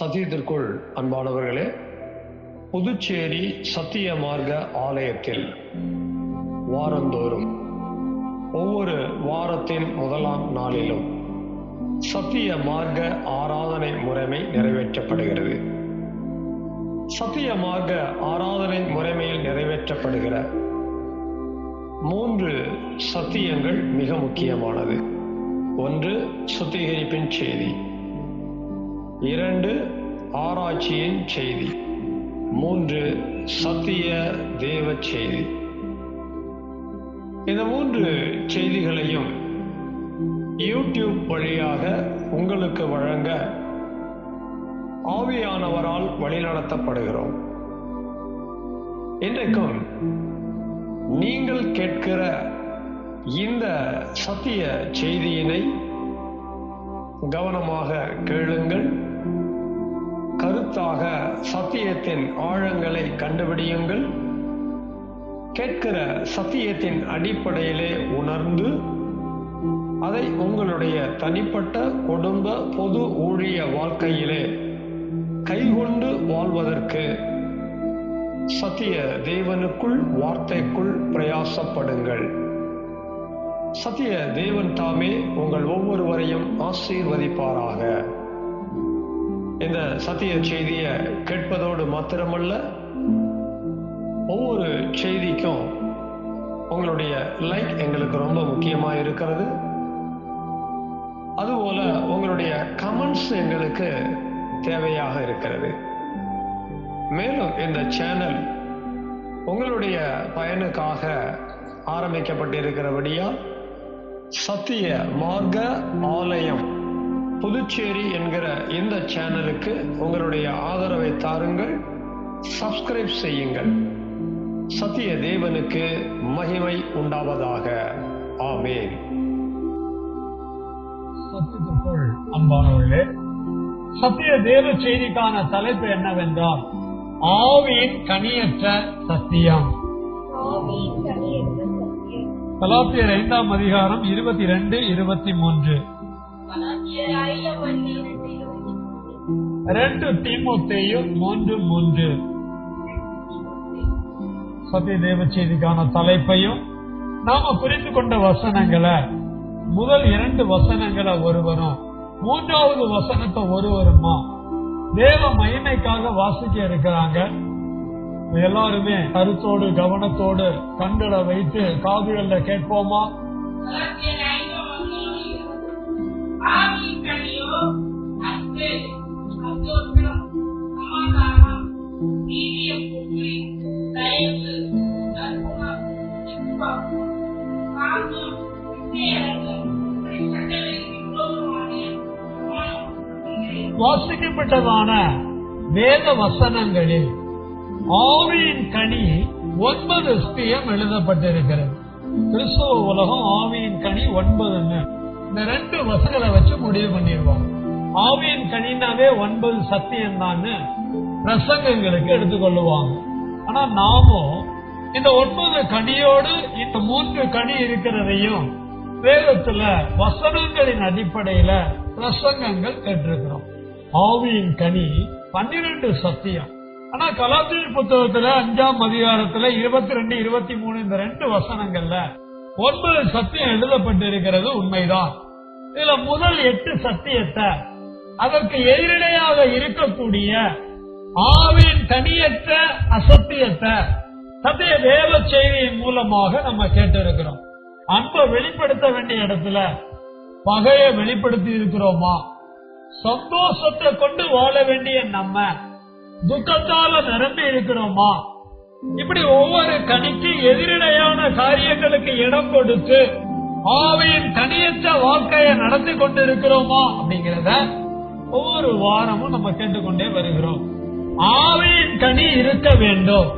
சத்தியத்திற்குள் அன்பானவர்களே, புதுச்சேரி சத்திய மார்க்க ஆலயத்தில் வாரந்தோறும் ஒவ்வொரு வாரத்தின் முதலாம் நாளிலும் சத்திய மார்க்க ஆராதனை முறைமை நிறைவேற்றப்படுகிறது. சத்திய மார்க்க ஆராதனை முறைமையில் நிறைவேற்றப்படுகிற 3 சத்தியங்கள் மிக முக்கியமானது. 1, சுத்திகரிப்பின் செய்தி. 2, ஆராய்ச்சியின் செய்தி. 3, சத்திய தேவ செய்தி. இந்த 3 செய்திகளையும் யூடியூப் வழியாக உங்களுக்கு வழங்க ஆவியானவரால் வழிநடத்தப்படுகிறோம். இன்றைக்கும் நீங்கள் கேட்கிற இந்த சத்திய செய்தியினை கவனமாக கேளுங்கள். கருத்தாக சத்தியத்தின் ஆழங்களை கண்டுபிடியுங்கள். கேட்கிற சத்தியத்தின் அடிப்படையிலே உணர்ந்து அதை உங்களுடைய தனிப்பட்ட குடும்ப பொது ஊழிய வாழ்க்கையிலே கைகொண்டு வாழ்வதற்கு சத்திய தேவனுக்குள் வார்த்தைக்குள் பிரயாசப்படுங்கள். சத்திய தேவன் தாமே உங்கள் ஒவ்வொருவரையும் ஆசீர்வதிப்பாராக. இந்த சத்திய செய்தியை கேட்பதோடு மாத்திரமல்ல, ஒவ்வொரு செய்திக்கும் உங்களுடைய லைக் எங்களுக்கு ரொம்ப முக்கியமாக இருக்கிறது. அதுபோல உங்களுடைய கமெண்ட்ஸ் எங்களுக்கு தேவையாக இருக்கிறது. மேலும் இந்த சேனல் உங்களுடைய பயனுக்காக ஆரம்பிக்கப்பட்டிருக்கிறபடியால் சத்திய மார்க்க ஆலயம் புதுச்சேரி என்கிற இந்த சேனலுக்கு உங்களுடைய ஆதரவை தாருங்கள். சப்ஸ்கிரைப் செய்யுங்கள். சத்திய தேவனுக்கு மகிமை உண்டாவதாக. ஆமென். சத்தியத்திற்குள் அன்பானவர்களே, சத்திய தேவ செய்திக்கான தலைப்பு என்னவென்றால் ஆவியின் கனியற்ற சத்தியம். கலாத்தியர் 5ஆம் அதிகாரம் 22, 23. 2 தீமோத்தேயு 3:3. சத்திய தேவ செய்திக்கான தலைப்பையும் நாம புரிந்து கொண்ட வசனங்களை, முதல் 2 வசனங்களை ஒருவரும் 3வது வசனத்தை ஒருவருமா தேவ மகிமைக்காக வாசிக்க இருக்கிறாங்க. எல்லாருமே கருத்தோடு கவனத்தோடு கண்களை வைத்து காதுகள்ல கேட்போமா? வாசிக்கப்பட்டதான வேத வசனங்களில் ஆவியின் கனி 9 ஸ்தியம் எழுதப்பட்டிருக்கிறது. கிறிஸ்தவ உலகம் ஆவியின் கனி 9ன்னு இந்த 2 வசனங்களை வச்சு முடிவு பண்ணிடுவாங்க. ஆவியின் கனினாவே 9 சத்தியம் தான் பிரசங்கங்களுக்கு எடுத்துக்கொள்ளுவாங்க. ஆனா நாமும் இந்த 9 கனியோடு இந்த 3 கனி இருக்கிறதையும் வேதத்துல வசனங்களின் அடிப்படையில பிரசங்கங்கள் கேட்டிருக்கிறோம். ஆவியின் கனி 12 சத்தியம். ஆனா கலாத்தியர் புத்தகத்துல 5ஆம் அதிகாரத்துல 22, 23 இந்த 2 வசனங்கள்ல 9 சத்தியம் எழுதப்பட்டிருக்கிறது உண்மைதான். இதுல முதல் 8 சத்தியத்தை, அதற்கு எதிரிடையாக இருக்கக்கூடிய ஆவியின் கனியற்ற அசத்தியத்தை சத்திய தேவ செய்தியின் மூலமாக நம்ம கேட்டிருக்கிறோம். அன்பை வெளிப்படுத்த வேண்டிய இடத்துல பகையை வெளிப்படுத்தி இருக்கிறோமா? சந்தோஷத்தை கொண்டு வாழ வேண்டிய நம்ம துக்கத்தால நிரம்பி இருக்கிறோமா? இப்படி ஒவ்வொரு கனிக்கு எதிரிடையான காரியங்களுக்கு இடம் கொடுத்து ஆவியின் கனியற்ற வாழ்க்கையை நடத்தி கொண்டிருக்கிறோமா அப்படிங்கிறத ஒவ்வொரு வாரமும் நம்ம கேட்டுக்கொண்டே வருகிறோம். ஆவியின் கனி இருக்க வேண்டும்.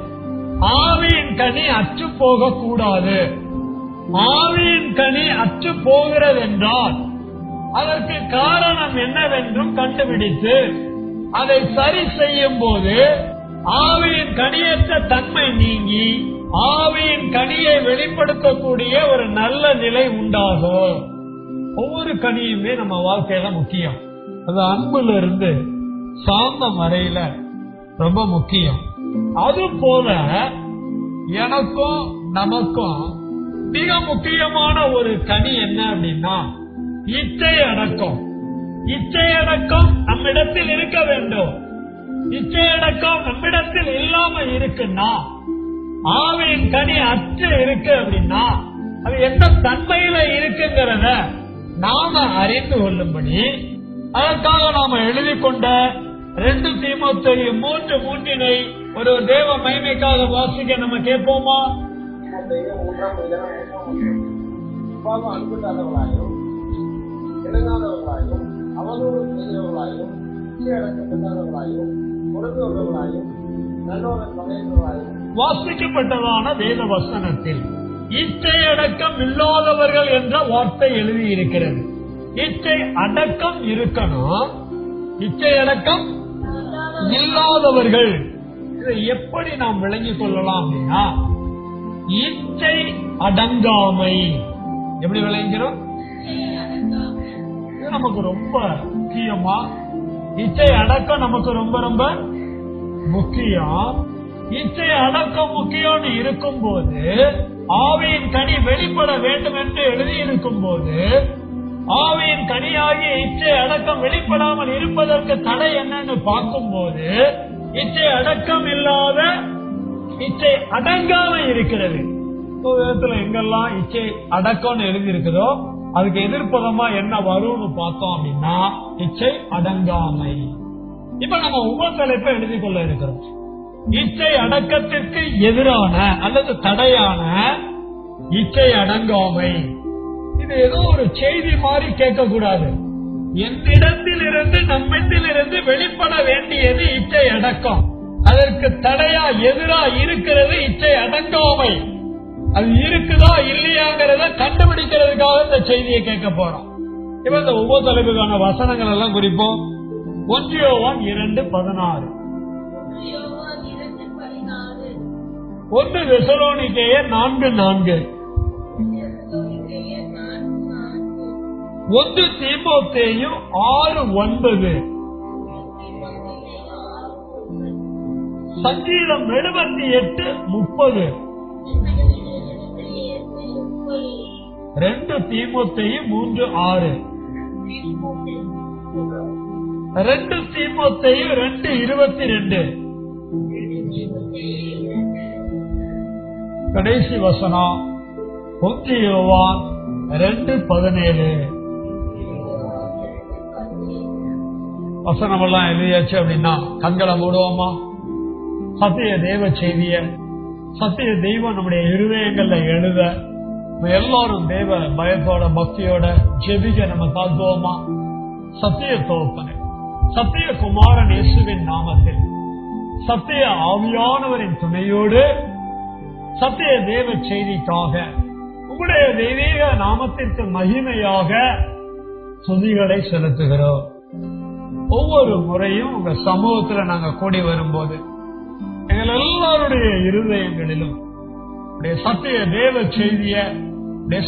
ஆவியின் கனி அற்று போக கூடாது. ஆவியின் கனி அற்று போகிறது என்றால் அதற்கு காரணம் என்னவென்றும் கண்டுபிடித்து அதை சரி செய்யும் போது ஆவியின் கனியற்ற தன்மை நீங்கி ஆவியின் கனியை வெளிப்படுத்தக்கூடிய ஒரு நல்ல நிலை உண்டாகும். ஒவ்வொரு கனியுமே நம்ம வாழ்க்கையில முக்கியம். அது அன்புல இருந்து சாந்தம் வரையில ரொம்ப முக்கியம். அது போல எனக்கும் நமக்கும் மிக முக்கியமான ஒரு கனி என்ன அப்படின்னா இச்சை அடக்கம். இச்சை அடக்கம் நம்மிடத்தில் இருக்க வேண்டும். இச்சை அடக்கம் நம்மிடத்தில் இல்லாம இருக்குன்னா, ஆவியின் கனி அற்று இருக்கு அப்படின்னா அது எந்த தன்மையில இருக்குங்கிறத நாம அறிந்து கொள்ளும்படி அதற்காக நாம எழுதி கொண்ட 2 தீமோத்தேயு 3:3 ஒரு தேவ மகிமைக்காக வாசிக்க நம்ம கேட்போமா? அன்புள்ளவர்களாயும் இணங்காதவர்களாயும் அவதூறு செய்கிறவர்களாயும் இச்சையடக்கப்பட்டவர்களாயும் பொறுமையுள்ளவர்களாயும் நல்லோரை பகைக்கிறவர்களாயும் வாசிக்கப்பட்டதான வேத வசனத்தில் இச்சை அடக்கம் இல்லாதவர்கள் என்ற வார்த்தை எழுதியிருக்கிறது. இச்சை அடக்கம் இருக்கணும், இச்சை அடக்கம் இல்லாதவர்கள். இதை எப்படி நாம் விளங்கிக் கொள்ளலாம் அப்படின்னா, இச்சை அடங்காமை எப்படி விளங்குகிறோம்? இது நமக்கு ரொம்ப முக்கியமா. இச்சை அடக்கம் நமக்கு ரொம்ப ரொம்ப முக்கியம். இச்சை அடக்கம் முக்கியம்னு இருக்கும் போது ஆவியின் கனி வெளிப்பட வேண்டும் என்று எழுதியிருக்கும் போது ஆவியின் கனியாகிய இச்சை அடக்கம் வெளிப்படாமல் இருப்பதற்கு தடை என்னன்னு பார்க்கும் போது இச்சை அடக்கம் இல்லாத இச்சை அடங்காம இருக்கிறது. விதத்துல எங்கெல்லாம் இச்சை அடக்கம்னு எழுதி இருக்குதோ அதுக்கு எதிர்ப்பதமா என்ன வரும்னு பார்த்தோம் அப்படின்னா இச்சை அடங்காமை. இப்ப நம்ம உபத்தலைப்பை எழுதி கொள்ள இருக்கிறோம். இச்சை அடக்கத்திற்கு எதிரான அல்லது தடையான இச்சை அடங்காமை. இது ஏதோ ஒரு செய்தி மாதிரி கேட்க கூடாது. என்னிடத்தில் இருந்து நம்மிடத்தில் இருந்து வெளிப்பட வேண்டியது இச்சை அடக்கம். அதற்கு தடையா எதிரா இருக்கிறது இச்சை அடங்காமை. அது இருக்குதா இல்லையாங்கிறத கண்டுபிடிக்கிறதுக்காக இந்த செய்தியை கேட்க போறோம். இப்ப இந்த உபத்தலைப்புக்கான வசனங்கள் எல்லாம் குறிப்போம். 1 யோவான் 2:16, 1 தெசலோனிக்கேயர் 4:4, 1 தீமோத்தேயு 6:9, சங்கீதம் 78:30, 2 தீமோத்தேயு 3:6, 2 தீமோத்தேயு 2:22, கடைசி வசனம் 1 யோவான் 2:17. வசனம் எல்லாம் எழுதியாச்சு அப்படின்னா கண்களை மூடுவோமா? சத்திய தேவ செய்திய சத்திய தெய்வம் நம்முடைய இருதயங்கள்ல எழுத எல்லாரும் தேவ பயத்தோட பக்தியோட ஜெபிக்க நம்ம தாழ்த்துவோமா? சத்திய தோப்பனை சத்திய குமாரன் இயேசுவின் நாமத்தில் சத்திய ஆவியானவரின் துணையோடு சத்திய தேவ செய்திக்காக உங்களுடைய தெய்வீக நாமத்திற்கு மகிமையாக துதிகளை செலுத்துகிறோம். ஒவ்வொரு முறையும் உங்க சமூகத்துல நாங்க கூடி வரும்போது எங்கள் எல்லாருடைய இருதயங்களிலும் சத்திய தேவ செய்திய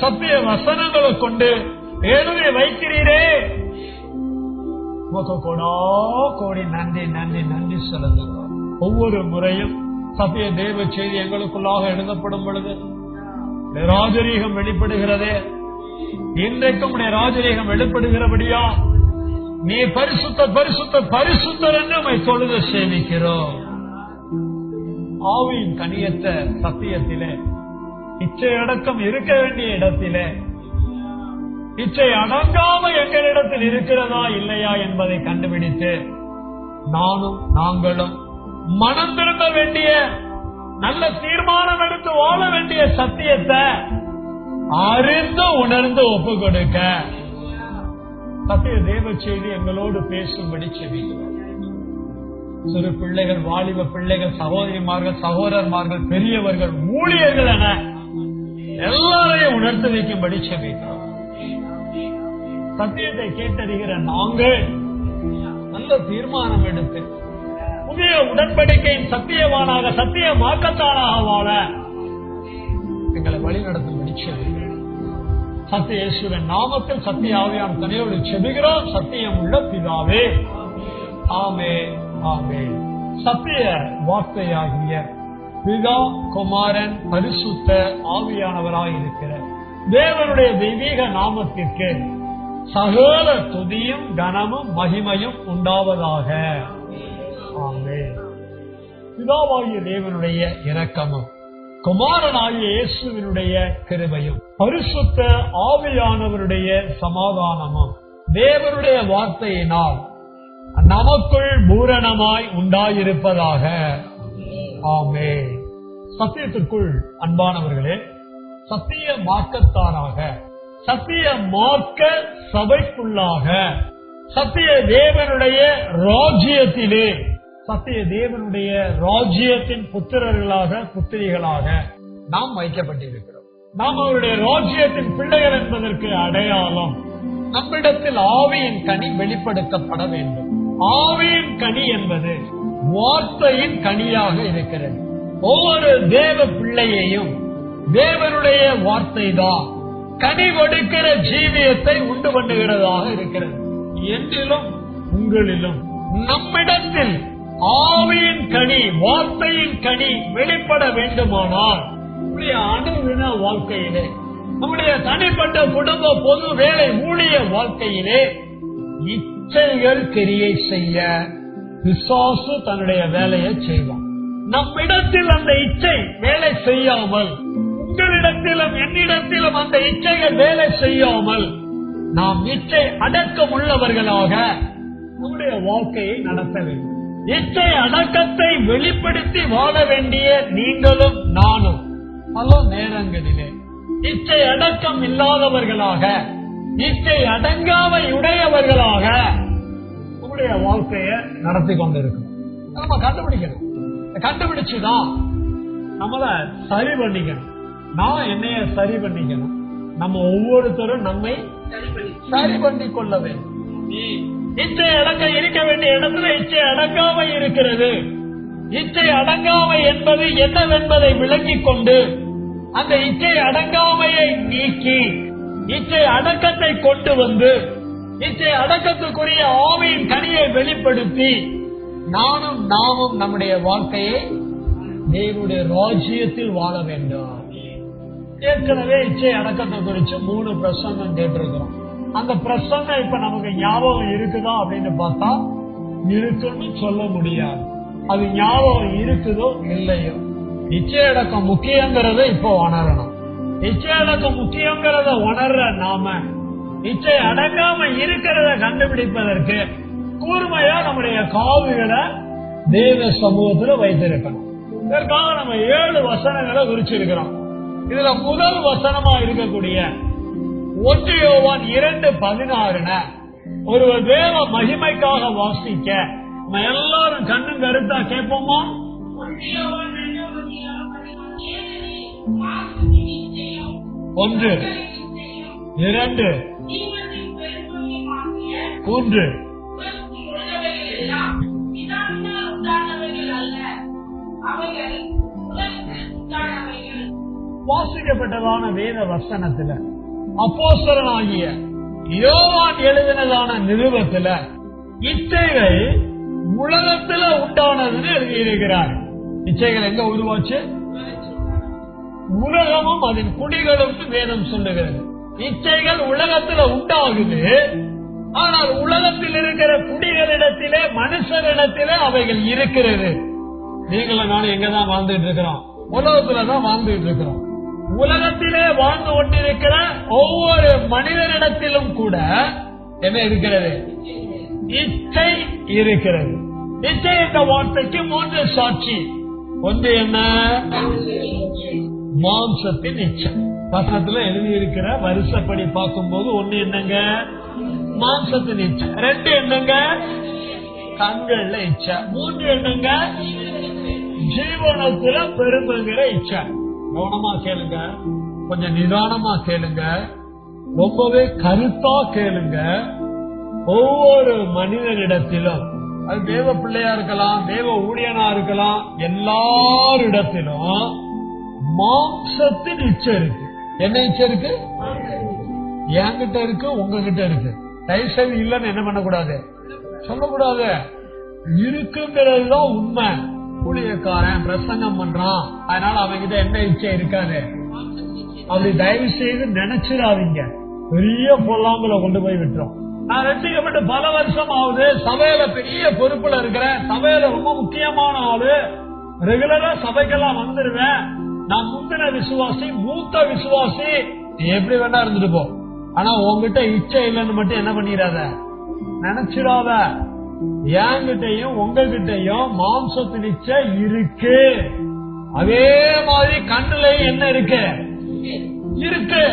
சத்திய வசனங்களை கொண்டு எழுதி வைக்கிறீரே, கோடா கோடி நன்றி நன்றி நன்றி செலுத்துகிறோம். ஒவ்வொரு முறையும் சத்திய தேவ செய்தி எங்களுக்குள்ளாக எழுதப்படும் பொழுது ராஜரீகம் வெளிப்படுகிறதே. இன்றைக்கும் ராஜரீகம் வெளிப்படுகிறபடியா நீ பரிசுத்த பரிசுத்த பரிசுத்தர் என்று உம்மை தொழுது சேவிக்கிறோம். ஆவியின் கனியற்ற சத்தியத்திலே இச்சை அடக்கம் இருக்க வேண்டிய இடத்திலே இச்சை அடங்காம எங்களிடத்தில் இருக்கிறதா இல்லையா என்பதை கண்டுபிடித்து நாங்களும் மனம் திரும்ப வேண்டிய நல்ல தீர்மானம் எடுத்து வாழ வேண்டிய சத்தியத்தை அறிந்து உணர்ந்து ஒப்பு கொடுக்க சத்திய தேவ செய்தி எங்களோடு பேசும்படி செவிக்கிறோம். சிறு பிள்ளைகள், வாலிப பிள்ளைகள், சகோதரிமார்கள், சகோதரர்மார்கள், பெரியவர்கள், ஊழியர்கள் என எல்லாரையும் உணர்த்து வைக்கும்படி செவிக்கிறோம். சத்தியத்தை கேட்டறிகிற நாங்கள் நல்ல தீர்மானம் எடுத்து புதிய உடன்படிக்கையின் சத்தியவானாக சத்திய மாற்றத்தானாக வாழ எங்களை வழிநடத்தும்படி செவிக்கிறோம். சத்திய இயேசுவின் நாமத்தில் சத்திய ஆவியான் தனியோடு செபிக்கிறோம். சத்தியம் உள்ள பிதாவே, ஆமென், ஆமென். சத்திய வார்த்தையாகிய பிதா, குமாரன், பரிசுத்த ஆவியானவராயிருக்கிற தேவனுடைய தெய்வீக நாமத்திற்கு சகல துதியும் கனமும் மகிமையும் உண்டாவதாக. ஆமென். பிதாவாகிய தேவனுடைய இரக்கமும் குமாரனாகிய இயேசுவினுடைய கிருபையும் பரிசுத்த ஆவியானவருடைய சமாதானமும் தேவனுடைய வார்த்தையினால் நமக்குள் பூரணமாய் உண்டாயிருப்பதாக. ஆமென். சத்தியத்திற்குள் அன்பானவர்களே, சத்திய மார்க்கத்தாராக, சத்திய மார்க்க சபைக்குள்ளாக, சத்திய தேவனுடைய ராஜ்யத்திலே, சத்திய தேவனுடைய ராஜ்யத்தின் புத்திரர்களாக, புத்திரிகளாக நாம் வைக்கப்பட்டிருக்கிறோம். நாம் அவருடைய ராஜ்யத்தின் பிள்ளைகள் என்பதற்கு அடையாளம் நம்மிடத்தில் ஆவியின் கனி வெளிப்படுத்தப்பட வேண்டும். ஆவியின் கனி என்பது வார்த்தையின் கனியாக இருக்கிறது. ஒவ்வொரு தேவ பிள்ளையையும் தேவனுடைய வார்த்தை தான் கனி கொடுக்கிற ஜீவியத்தை உண்டு பண்ணுகிறதாக இருக்கிறது. என்றிலும் உங்களிலும் நம்மிடத்தில் ஆவியின் கனி, வார்த்தையின் கனி வெளிப்பட வேண்டுமானால் நம்முடைய அனுதின வாழ்க்கையிலே, நம்முடைய தனிப்பட்ட குடும்ப பொது வேலை ஊழிய வாழ்க்கையிலே இச்சைகள் கிரியை செய்ய பிசாசு தன்னுடைய வேலையை செய்வான். நம்மிடத்தில் அந்த இச்சை வேலை செய்யாமல், உங்களிடத்திலும் என்னிடத்திலும் அந்த இச்சைகள் வேலை செய்யாமல் நாம் இச்சை அடக்கம் உள்ளவர்களாக நம்முடைய வாழ்க்கையை நடத்த வேண்டும். இச்சை அடக்கத்தை வெளிப்படுத்தி வாழ வேண்டிய நீங்களும் நானும் பல நேரங்களிலே இச்சை அடக்கம் இல்லாதவர்களாக, இச்சை அடங்காமை உடையவர்களாக நம்முடைய வாழ்க்கையை நடத்தி கொண்டிருக்கோம். நம்ம கண்டுபிடிக்கணும். கண்டுபிடிச்சுதான் நம்மள சரி பண்ணிக்கணும். நான் என்னைய சரி பண்ணிக்கணும். நம்ம ஒவ்வொருத்தரும் நம்மை சரி பண்ணிக் கொள்ள வேண்டும். இச்சை அடங்க இருக்க வேண்டிய இடத்துல இச்சை அடங்காமை இருக்கிறது. இச்சை அடங்காமை என்பது என்னவென்பதை விளங்கிக் கொண்டு அந்த இச்சை அடங்காமையை நீக்கி இச்சை அடக்கத்தை கொண்டு வந்து இச்சை அடக்கத்துக்குரிய ஆவியின் கனியை வெளிப்படுத்தி நானும் நாமும் நம்முடைய வாழ்க்கையை தேவனுடைய ராஜ்யத்தில் வாழ வேண்டும். ஏற்கனவே இச்சை அடக்கத்தை குறித்து 3 பிரசங்கம் கேட்டிருக்கிறோம். அந்த பிரசங்கம் இப்ப நமக்கு ஞாபகம் இருக்குதா அப்படின்னு பார்த்தா இருக்குன்னு சொல்ல முடியாது. அது ஞாபகம் இருக்குதோ இல்லையோ. இச்சை அடக்கம் முக்கியங்கிறத இப்ப உணரணும். இச்சை அடக்கம் முக்கியங்கிறத உணர்ற நாம இச்சை அடங்காம இருக்கிறத கண்டுபிடிப்பதற்கு கூர்மையா நம்முடைய காதுகளை தேவ சமூகத்துல வைத்திருக்கணும். இதற்காக நம்ம 7 வசனங்களை குறிச்சிருக்கிறோம். இதுல முதல் வசனமா இருக்கக்கூடிய 1 யோவான் 2:16 ஒரு தேவ மகிமைக்காக வாசிக்க நம்ம எல்லாரும் கண்ணும் கருத்தா கேட்போமா? 1, 2, 3 வாசிக்கப்பட்டதான வேத வசனத்துல அப்போஸ்தலனாகிய யோவான் எழுதினதான நிருபத்துல இச்சைகள் உலகத்துல உண்டானதுன்னு எழுதியிருக்கிறார். இச்சைகள் எங்க உருவாச்சு? உலகமும் அதன் குடிகளும் வேதம் சொல்லுகிறது. இச்சைகள் உலகத்துல உண்டாகுது. ஆனால் உலகத்தில் இருக்கிற குடிகளிடத்திலே, மனுஷரிடத்திலே அவைகள் இருக்கிறது. நீங்களும் நானும் எங்கதான் வாழ்ந்துட்டு இருக்கிறோம்? உலகத்துலதான் வாழ்ந்துட்டு இருக்கிறோம். உலகத்திலே வாழ்ந்து கொண்டிருக்கிற ஒவ்வொரு மனிதனிடத்திலும் கூட என்ன இருக்கிறது? இச்சை இருக்கிறது. இச்சை என்ற வார்த்தைக்கு 3 சாட்சி. ஒன்று என்ன? மாம்சத்தின் இச்சை. வசனத்துல எழுதியிருக்கிற வருஷப்படி பார்க்கும்போது 1 என்னங்க? மாம்சத்தின் இச்சை. 2 என்னங்க? கண்கள்ல இச்சை. 3 என்னங்க? ஜீவனத்துல பெருமைங்கிற இச்சை. கவனமா கேளுங்க, கொஞ்சம் நிதானமா கேளுங்க, ரொம்பவே கருத்தா கேளுங்க. ஒவ்வொரு மனிதனிடத்திலும், அது தேவ பிள்ளையா இருக்கலாம், தேவ ஊழியனா இருக்கலாம், எல்லாரிடத்திலும் மாம்சத்தின் இச்சை இருக்கு. என்ன இச்சை இருக்கு? என்கிட்ட இருக்கு, உங்ககிட்ட இருக்கு. தயவுசெய்து இல்லன்னு என்ன பண்ணக்கூடாது, சொல்லக்கூடாது. இருக்குங்கிறதுதான் உண்மை. ஊழியக்காரன் பிரசங்கம் பண்றான், அதனால அவன்கிட்ட என்ன இச்சை இருக்காது அப்படி தயவு செய்து நினைச்சிடாதீங்க. பெரிய பொல்லாங்குல கொண்டு போய் விட்டுரும். நான் ரட்சிக்கப்பட்டு பல வருஷம் ஆகுது, சபையில பெரிய பொறுப்புல இருக்கிறேன், சபையில ரொம்ப முக்கியமான ஆளு, ரெகுலரா சபைக்கெல்லாம் வந்துருவேன், நான் முந்தின விசுவாசி, மூத்த விசுவாசி, நீ எப்படி வேணா இருந்துட்டு போ, ஆனா உங்ககிட்ட இச்சை இல்லைன்னு மட்டும் என்ன பண்ணிடாத, நினைச்சிடாத. என்கிட்டையும் உங்ககிட்டையும் மாம்சத்தின் இச்சை இருக்கு. அதே மாதிரி கண்ணுலயும் என்ன இருக்கு இருக்கு.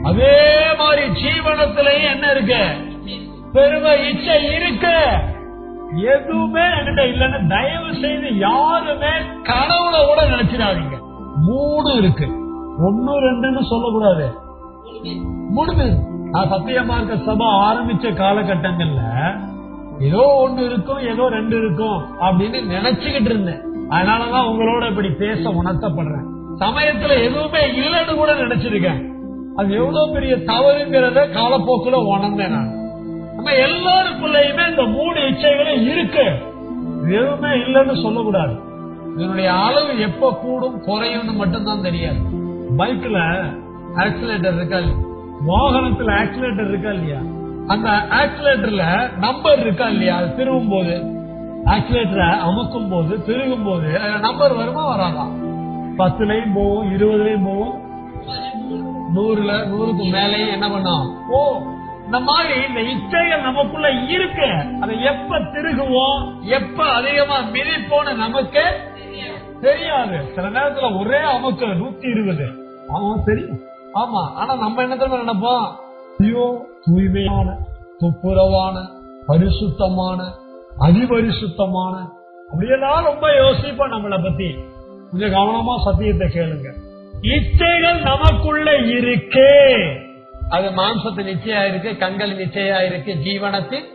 அதே மாதிரி ஜீவனத்திலையும் என்ன இருக்கு, பெருமை இச்சை இருக்கு. எதுவுமே என்கிட்ட இல்லன்னு தயவு செய்து யாருமே கனவுல கூட நினைச்சிடாதீங்க. 3 இருக்கு, 1 2ன்னு சொல்லக்கூடாது. 3. நான் சத்தியமார்க்க சபை ஆரம்பிச்ச காலகட்டங்கள்ல ஏதோ 1 இருக்கும், ஏதோ 2 இருக்கும் அப்படின்னு நினைச்சுக்கிட்டு இருந்தேன். அதனாலதான் உங்களோட இப்படி பேச உணர்த்தப்படுறேன். சமயத்துல எதுவுமே இல்லைன்னு கூட நினைச்சிருக்கேன். அது எவ்வளவு பெரிய தவறுங்கிறத காலப்போக்குல உணர்ந்தேன். நான் நம்ம எல்லாருக்குள்ளயுமே இந்த 3 இச்சைகளும் இருக்கு, எதுவுமே இல்லைன்னு சொல்லக்கூடாது. இதனுடைய அளவு எப்ப கூடும் குறையும்னு மட்டும்தான் தெரியாது. பைக்ல ஆக்சிலேட்டர் இருக்கா, வாகனத்துல ஆக்சிலேட்டர் இருக்கா இல்லையா, அந்த ஆக்சிலேட்டர்ல நம்பர் இருக்கா இல்லையா, அது திரும்பும் போது ஆக்சிலேட்டரை அமுக்கும் போது திருகும் போது நம்பர் வருமா வராதா? 10லயும் போகும், 20லயும் போகும், 100ல 100க்கு மேலேயும் என்ன பண்ணும். இந்த மாதிரி இந்த இச்சைகள் நமக்குள்ள இருக்கு. அதை எப்ப திருகுவோம், எப்ப அதிகமா மிதிப்போன்னு நமக்கு தெரியாது. சில நேரத்துல ஒரே அமுக்கு 120 அவன் தெரியும். ஆமா, ஆனா நம்ம என்ன தெரியுமா நினைப்போம், ஐயோ தூய்மையான, துப்புரவான, பரிசுத்தமான, அதிபரிசுத்தமான, அப்படியெல்லாம் ரொம்ப யோசிப்போம் நம்மளை பத்தி. கொஞ்சம் கவனமா சத்தியத்தை கேளுங்க. இச்சைகள் நமக்குள்ள இருக்கு. அது மாம்சத்து நிச்சயா இருக்கு, கண்கள் நிச்சயா இருக்கு, ஜீவனத்தின்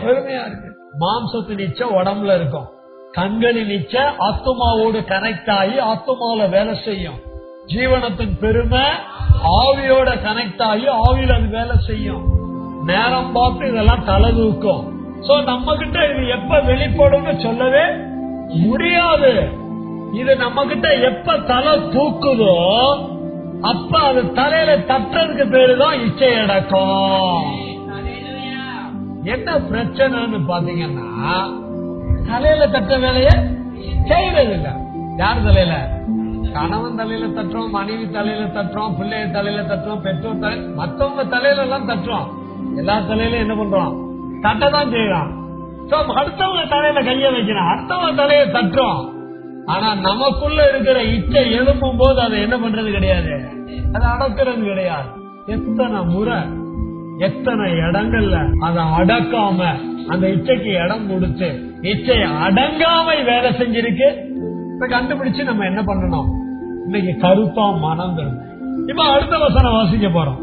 பெருமையா இருக்கு. மாம்சத்து நிச்சயம் உடம்புல இருக்கும், கண்களின் நிச்சய ஆத்துமாவோடு கனெக்ட் ஆகி ஆத்துமாவில வேலை செய்யும். ஜீவனத்தின் பெருமை ஆவியோட கனெக்ட் ஆகி ஆவியில அது வேலை செய்யும். நேரம் பார்த்து இதெல்லாம் தலை தூக்கும். சோ நம்ம கிட்ட இது எப்ப வெளிப்படும்னு சொல்லவே முடியாது. இது நம்ம கிட்ட எப்ப தலை தூக்குதோ அப்ப அது தலையில தட்டுறதுக்கு பேருதான் இச்சை அடக்கம். என்ன பிரச்சனைன்னு பாத்தீங்கன்னா, தலையில தட்ட வேலைய செய்யறது இல்ல. யார் தலையில? கணவன் தலையில தட்டுறோம், மனைவி தலையில தட்டுறோம், பிள்ளைய தலையில தட்டுறோம், பெற்றோர் தலை, மத்தவங்க தலையில எல்லாம் தட்டுறோம். எல்லா தலையில என்ன பண்றோம், தட்டதான் செய்யறான். அடுத்தவங்க தலையில கைய வைக்கிறான், அடுத்தவங்க தலைய தட்டுறோம். ஆனா நமக்குள்ள இருக்கிற இச்சை எழுப்பும் போது அதை என்ன பண்றது கிடையாது, அதை அடக்கிறது கிடையாது. எத்தனை முறை எத்தனை இடங்கள்ல அதை அடக்காம அந்த இச்சைக்கு இடம் கொடுத்து இச்சை அடங்காம வேலை செஞ்சிருக்கு. இப்ப கண்டுபிடிச்சு நம்ம என்ன பண்ணணும், இன்னைக்கு கருத்தா மனம் திரும்ப. இப்ப அடுத்த வசனம் வாசிக்க போறோம்.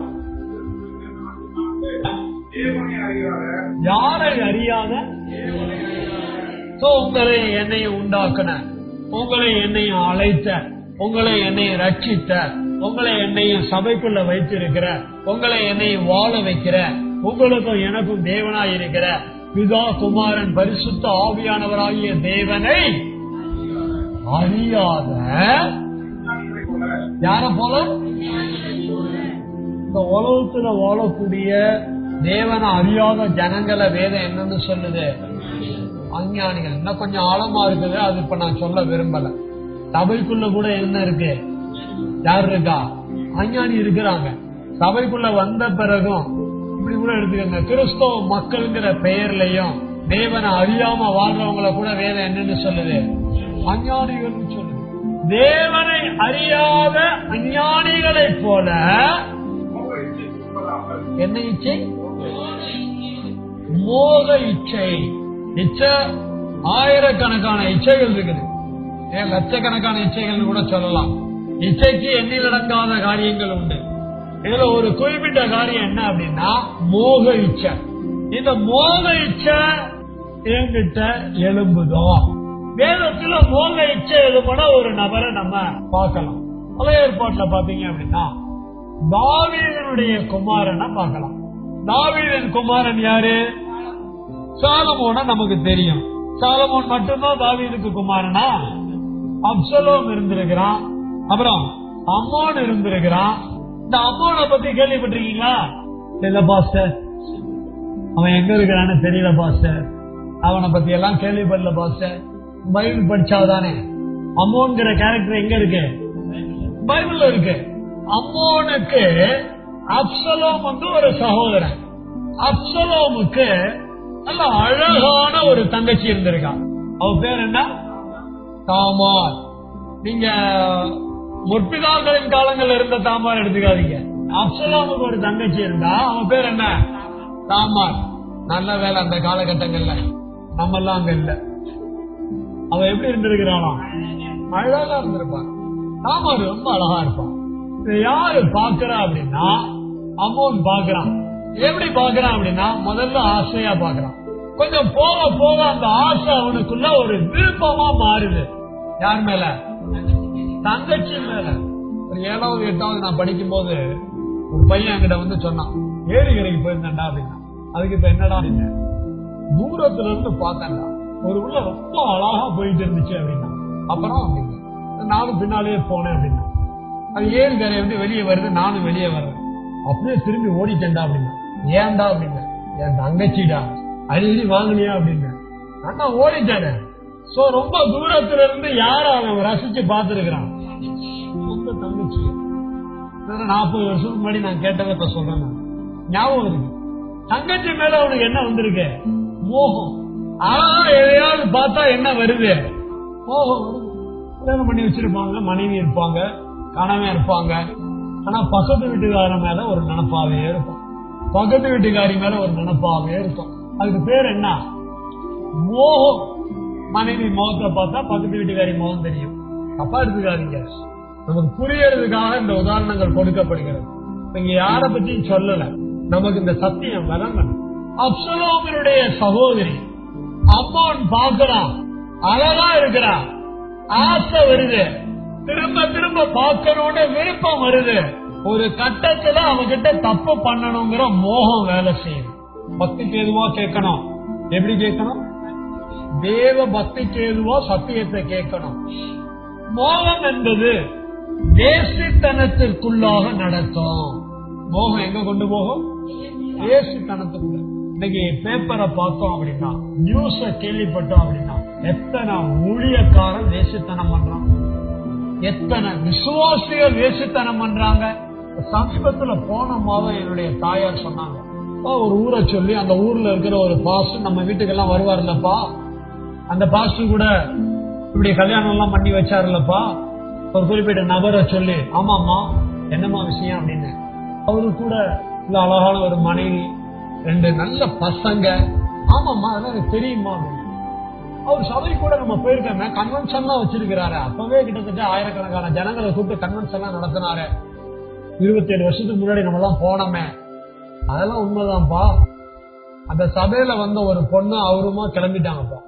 யாரை அறியாத உங்களை என்னையும் உண்டாக்குன, உங்களை என்னையும் அழைத்த, உங்களை என்னையும் ரட்சித்த, உங்களை என்னையும் சபைக்குள்ள வைத்திருக்கிற, உங்களை என்னையும் வாழ வைக்கிற, உங்களுக்கும் எனக்கும் தேவனாய் இருக்கிற பிதா குமாரன் பரிசுத்த ஆவியானவராகிய தேவனை அறியாத யார போல இந்த உலகத்துல வாழக்கூடிய தேவனை அறியாத ஜனங்களை வேதம் என்னன்னு சொல்லுது, அஞ்ஞானிகள். இன்னும் கொஞ்சம் ஆழமா இருக்குது, அது இப்ப நான் சொல்ல விரும்பல. சபைக்குள்ள கூட என்ன இருக்கு, யார் இருக்கா, அஞ்ஞானி இருக்கிறாங்க. சபைக்குள்ள வந்த பிறகும் இப்படி கூட எடுத்துக்கங்க, கிறிஸ்தவ மக்கள்ங்கிற பெயர்லயும் தேவனை அறியாம வாழ்றவங்களை கூட வேதம் என்னன்னு சொல்லுது, அஞ்ஞானிகள் சொல்லுது. தேவனை அறியாத அஞ்ஞானிகளை போல என்ன இச்சை, மோக இச்சை. இச்சை ஆயிரக்கணக்கான இச்சைகள் இருக்குது, லட்சக்கணக்கான இச்சைகள் கூட சொல்லலாம். இச்சைக்கு எண்ணிலடங்காத காரியங்கள் உண்டு. இதுல ஒரு குறிப்பிட்ட காரியம் என்ன அப்படின்னா மோக இச்சை. இந்த மோக இச்சை என்கிட்ட எழும்புதோ, வேதத்துல மோக இச்சை எழுப்புன ஒரு நபரை நம்ம பார்க்கலாம். பழைய ஏற்பாட்டுல பாத்தீங்க அப்படின்னா தாவீதனுடைய குமாரனை பார்க்கலாம். தாவீதின் குமாரன் யாரு, சாலமோன நமக்கு தெரியும். சாலமோன் மட்டும்தான் தாவீதுக்கு குமாரனா? அப்சலோம் இருந்திருக்கிறான், அப்புறம் அம்மோன் இருந்திருக்கிறான். இந்த அம்மோனை பத்தி கேள்விப்பட்டிருக்கீங்களா? இல்ல பாஸ்டர், அவன் எங்க இருக்கிறான்னு தெரியல பாஸ்டர், அவனை பத்தி எல்லாம் கேள்விப்படல பாஸ்டர். பைபிள் படிச்சாதானே. அம்மோன்கிற கேரக்டர் எங்க இருக்கு? பைபிள்ல இருக்கு. அம்மோனுக்கு அப்சலோம் வந்து ஒரு சகோதரன். அப்சலோமுக்கு நல்ல அழகான ஒரு தங்கச்சி இருந்திருக்கான். அவ பேர் என்ன? தாமார். நீங்க முற்பிதாக்களின் காலங்கள்ல இருந்த தாமார் எடுத்துக்காதீங்க. அப்சலோமுக்கு ஒரு தங்கச்சி இருந்தா அவன் பேர் என்ன? தாமார். நல்ல வேலை அந்த காலகட்டங்கள்ல நம்ம எல்லாம் அங்க இல்ல. அவ எப்படி இருந்திருக்கிறானா? அழகா இருந்திருப்பான். தாமார் ரொம்ப அழகா இருப்பான். யாரு பாக்குறா அப்படின்னா அம்மோன் பாக்குறான். எப்படி பாக்குறான் அப்படின்னா முதல்ல ஆசையா பாக்குறான். கொஞ்சம் போக போக அந்த ஆசை அவனுக்குள்ள ஒரு விருப்பமா மாறுது. யார் மேல? தங்கச்சி மேல. ஒரு 7வது 8வது நான் படிக்கும் போது ஒரு பையன் என்கிட்ட வந்து சொன்னான், ஏரிகரைக்கு போயிருந்தேன்டா அப்படின்னா. அதுக்கு இப்ப என்னடா அப்படின்னா, தூரத்துல இருந்து பார்த்தேன்டா ஒரு உள்ள ரொம்ப அழகா போயிட்டு இருந்துச்சு அப்படின்னா. அப்புறம் அப்படின்னா நானும் பின்னாலேயே போனேன் அப்படின்னா. அது ஏரிகரை வந்து வெளியே வருது, நானும் வெளியே வர்றேன். அப்படியே திரும்பி ஓடிட்டேன்டா அப்படின்னா. ஏன்டா அப்படின்னா, என் தங்கச்சிடா, அடிக்கடி வாங்கினியா அப்படின்னு. நான் ஓடிட்டேன். சோ ரொம்ப தூரத்துல இருந்து யார அவன் ரசிச்சு பார்த்திருக்கிறான்? சொந்த தங்கச்சி. 40 வருஷத்துக்கு முன்னாடி நான் கேட்டதை இப்ப சொல்றேன். ஞாபகம் இருக்கு. தங்கச்சி மேல அவனுக்கு என்ன வந்திருக்கு? மோகம். அழகா எதையாவது பார்த்தா என்ன வருது? மோகம் வருது. கல்யாணம் பண்ணி வச்சிருப்பாங்க, மனைவி இருப்பாங்க, கணவன் இருப்பாங்க. ஆனா பக்கத்து வீட்டுக்காரன் மேல ஒரு நினைப்பாவே இருக்கும், பக்கத்து வீட்டுக்காரி மேல ஒரு நினைப்பாவே இருக்கும். அதுக்கு பேர் என்ன? மோகம். மனைவி முகத்தை பார்த்தா பக்கத்து வீட்டுக்காரி முகம் தெரியும். தப்பா எடுத்துக்காதீங்க, நமக்கு புரியறதுக்காக இந்த உதாரணங்கள் கொடுக்கப்படுகிறது. இங்க யார பத்தியும் சொல்லல, நமக்கு இந்த சத்தியம் விளங்கணும். அப்சலோமினுடைய சகோதரி அம்மோன் பார்க்கிறான், அழகா இருக்கிறான், ஆசை வருது, திரும்ப திரும்ப பார்க்கணும்னு விருப்பம் வருது. ஒரு கட்டத்துல அவகிட்ட தப்பு பண்ணணுங்கிற மோகம் வேலை செய்யுது. பக்திக்கு எதுவா கேட்கணும்? எப்படி கேட்கணும்? தேவ பக்திக்கு எதுவா சத்தியத்தை கேட்கணும். மோகம் என்பது தேசித்தனத்திற்குள்ளாக நடக்கும். மோகம் எங்க கொண்டு போகும்? தேசித்தனத்துக்குள்ள. இன்னைக்கு பேப்பரை பார்த்தோம் அப்படின்னா, நியூஸ கேள்விப்பட்டோம் அப்படின்னா, எத்தனை ஊழியக்காரன் தேசித்தனம் பண்றான், எத்தனை விசுவாசிகள் வேசித்தனம் பண்றாங்க. சமீபத்துல போன மாதம் என்னுடைய தாயார் சொன்னாங்க, ஒரு ஊரை சொல்லி அந்த ஊர்ல இருக்கிற ஒரு பாஸ்டர் நம்ம வீட்டுக்கெல்லாம் வருவாருல்லப்பா, அந்த பாஸ்டர் கூட இப்படி கல்யாணம் எல்லாம் பண்ணி வச்சாருல்லப்பா. ஒரு குறிப்பிட்ட நபரை சொல்லி, ஆமாமா என்னமா விஷயம் அப்படின்னு. அவரு கூட இல்ல அழகான ஒரு மனைவி, 2 நல்ல பசங்க. ஆமாமா அதெல்லாம் எனக்கு தெரியுமா அப்படின்னு. அவர் சபை கூட நம்ம போயிருக்கோமே, கன்வென்ஷன்லாம் வச்சிருக்கிறாரு. அப்பவே கிட்டத்தட்ட ஆயிரக்கணக்கான ஜனங்களை கூப்பிட்டு கன்வென்ஷன் எல்லாம் நடத்தினாரு. 27 வருஷத்துக்கு முன்னாடி நம்ம எல்லாம் போனோமே. அதெல்லாம் உண்மைதான்ப்பா. அந்த சபையில வந்த ஒரு பொண்ணு அவருமா கிளம்பிட்டாங்கப்பா.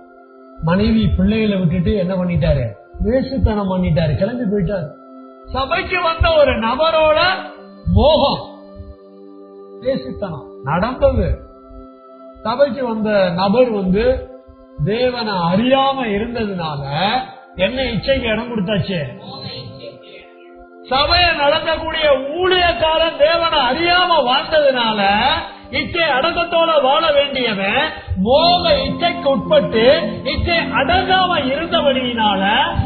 மனைவி பிள்ளைகளை விட்டுட்டு என்ன பண்ணிட்டாரு? வேசித்தனம் பண்ணிட்டாரு, கிளம்பி போயிட்டாரு. சபைக்கு வந்த ஒரு நபரோட மோகம், வேசித்தனம் நடந்தது. சபைக்கு வந்த நபர் வந்து தேவனை அறியாம இருந்ததுனால என்ன இச்சைக்கு இடம் கொடுத்தாச்சு? சபைய நடத்தக்கூடிய ஊழியக்காரன் தேவனை அறியாம வாழ்ந்ததுனால இச்சை அடக்கத்தோட வாழ வேண்டியவன் மோக இச்சைக்கு உட்பட்டு இச்சை அடங்காம இருந்தபடியினால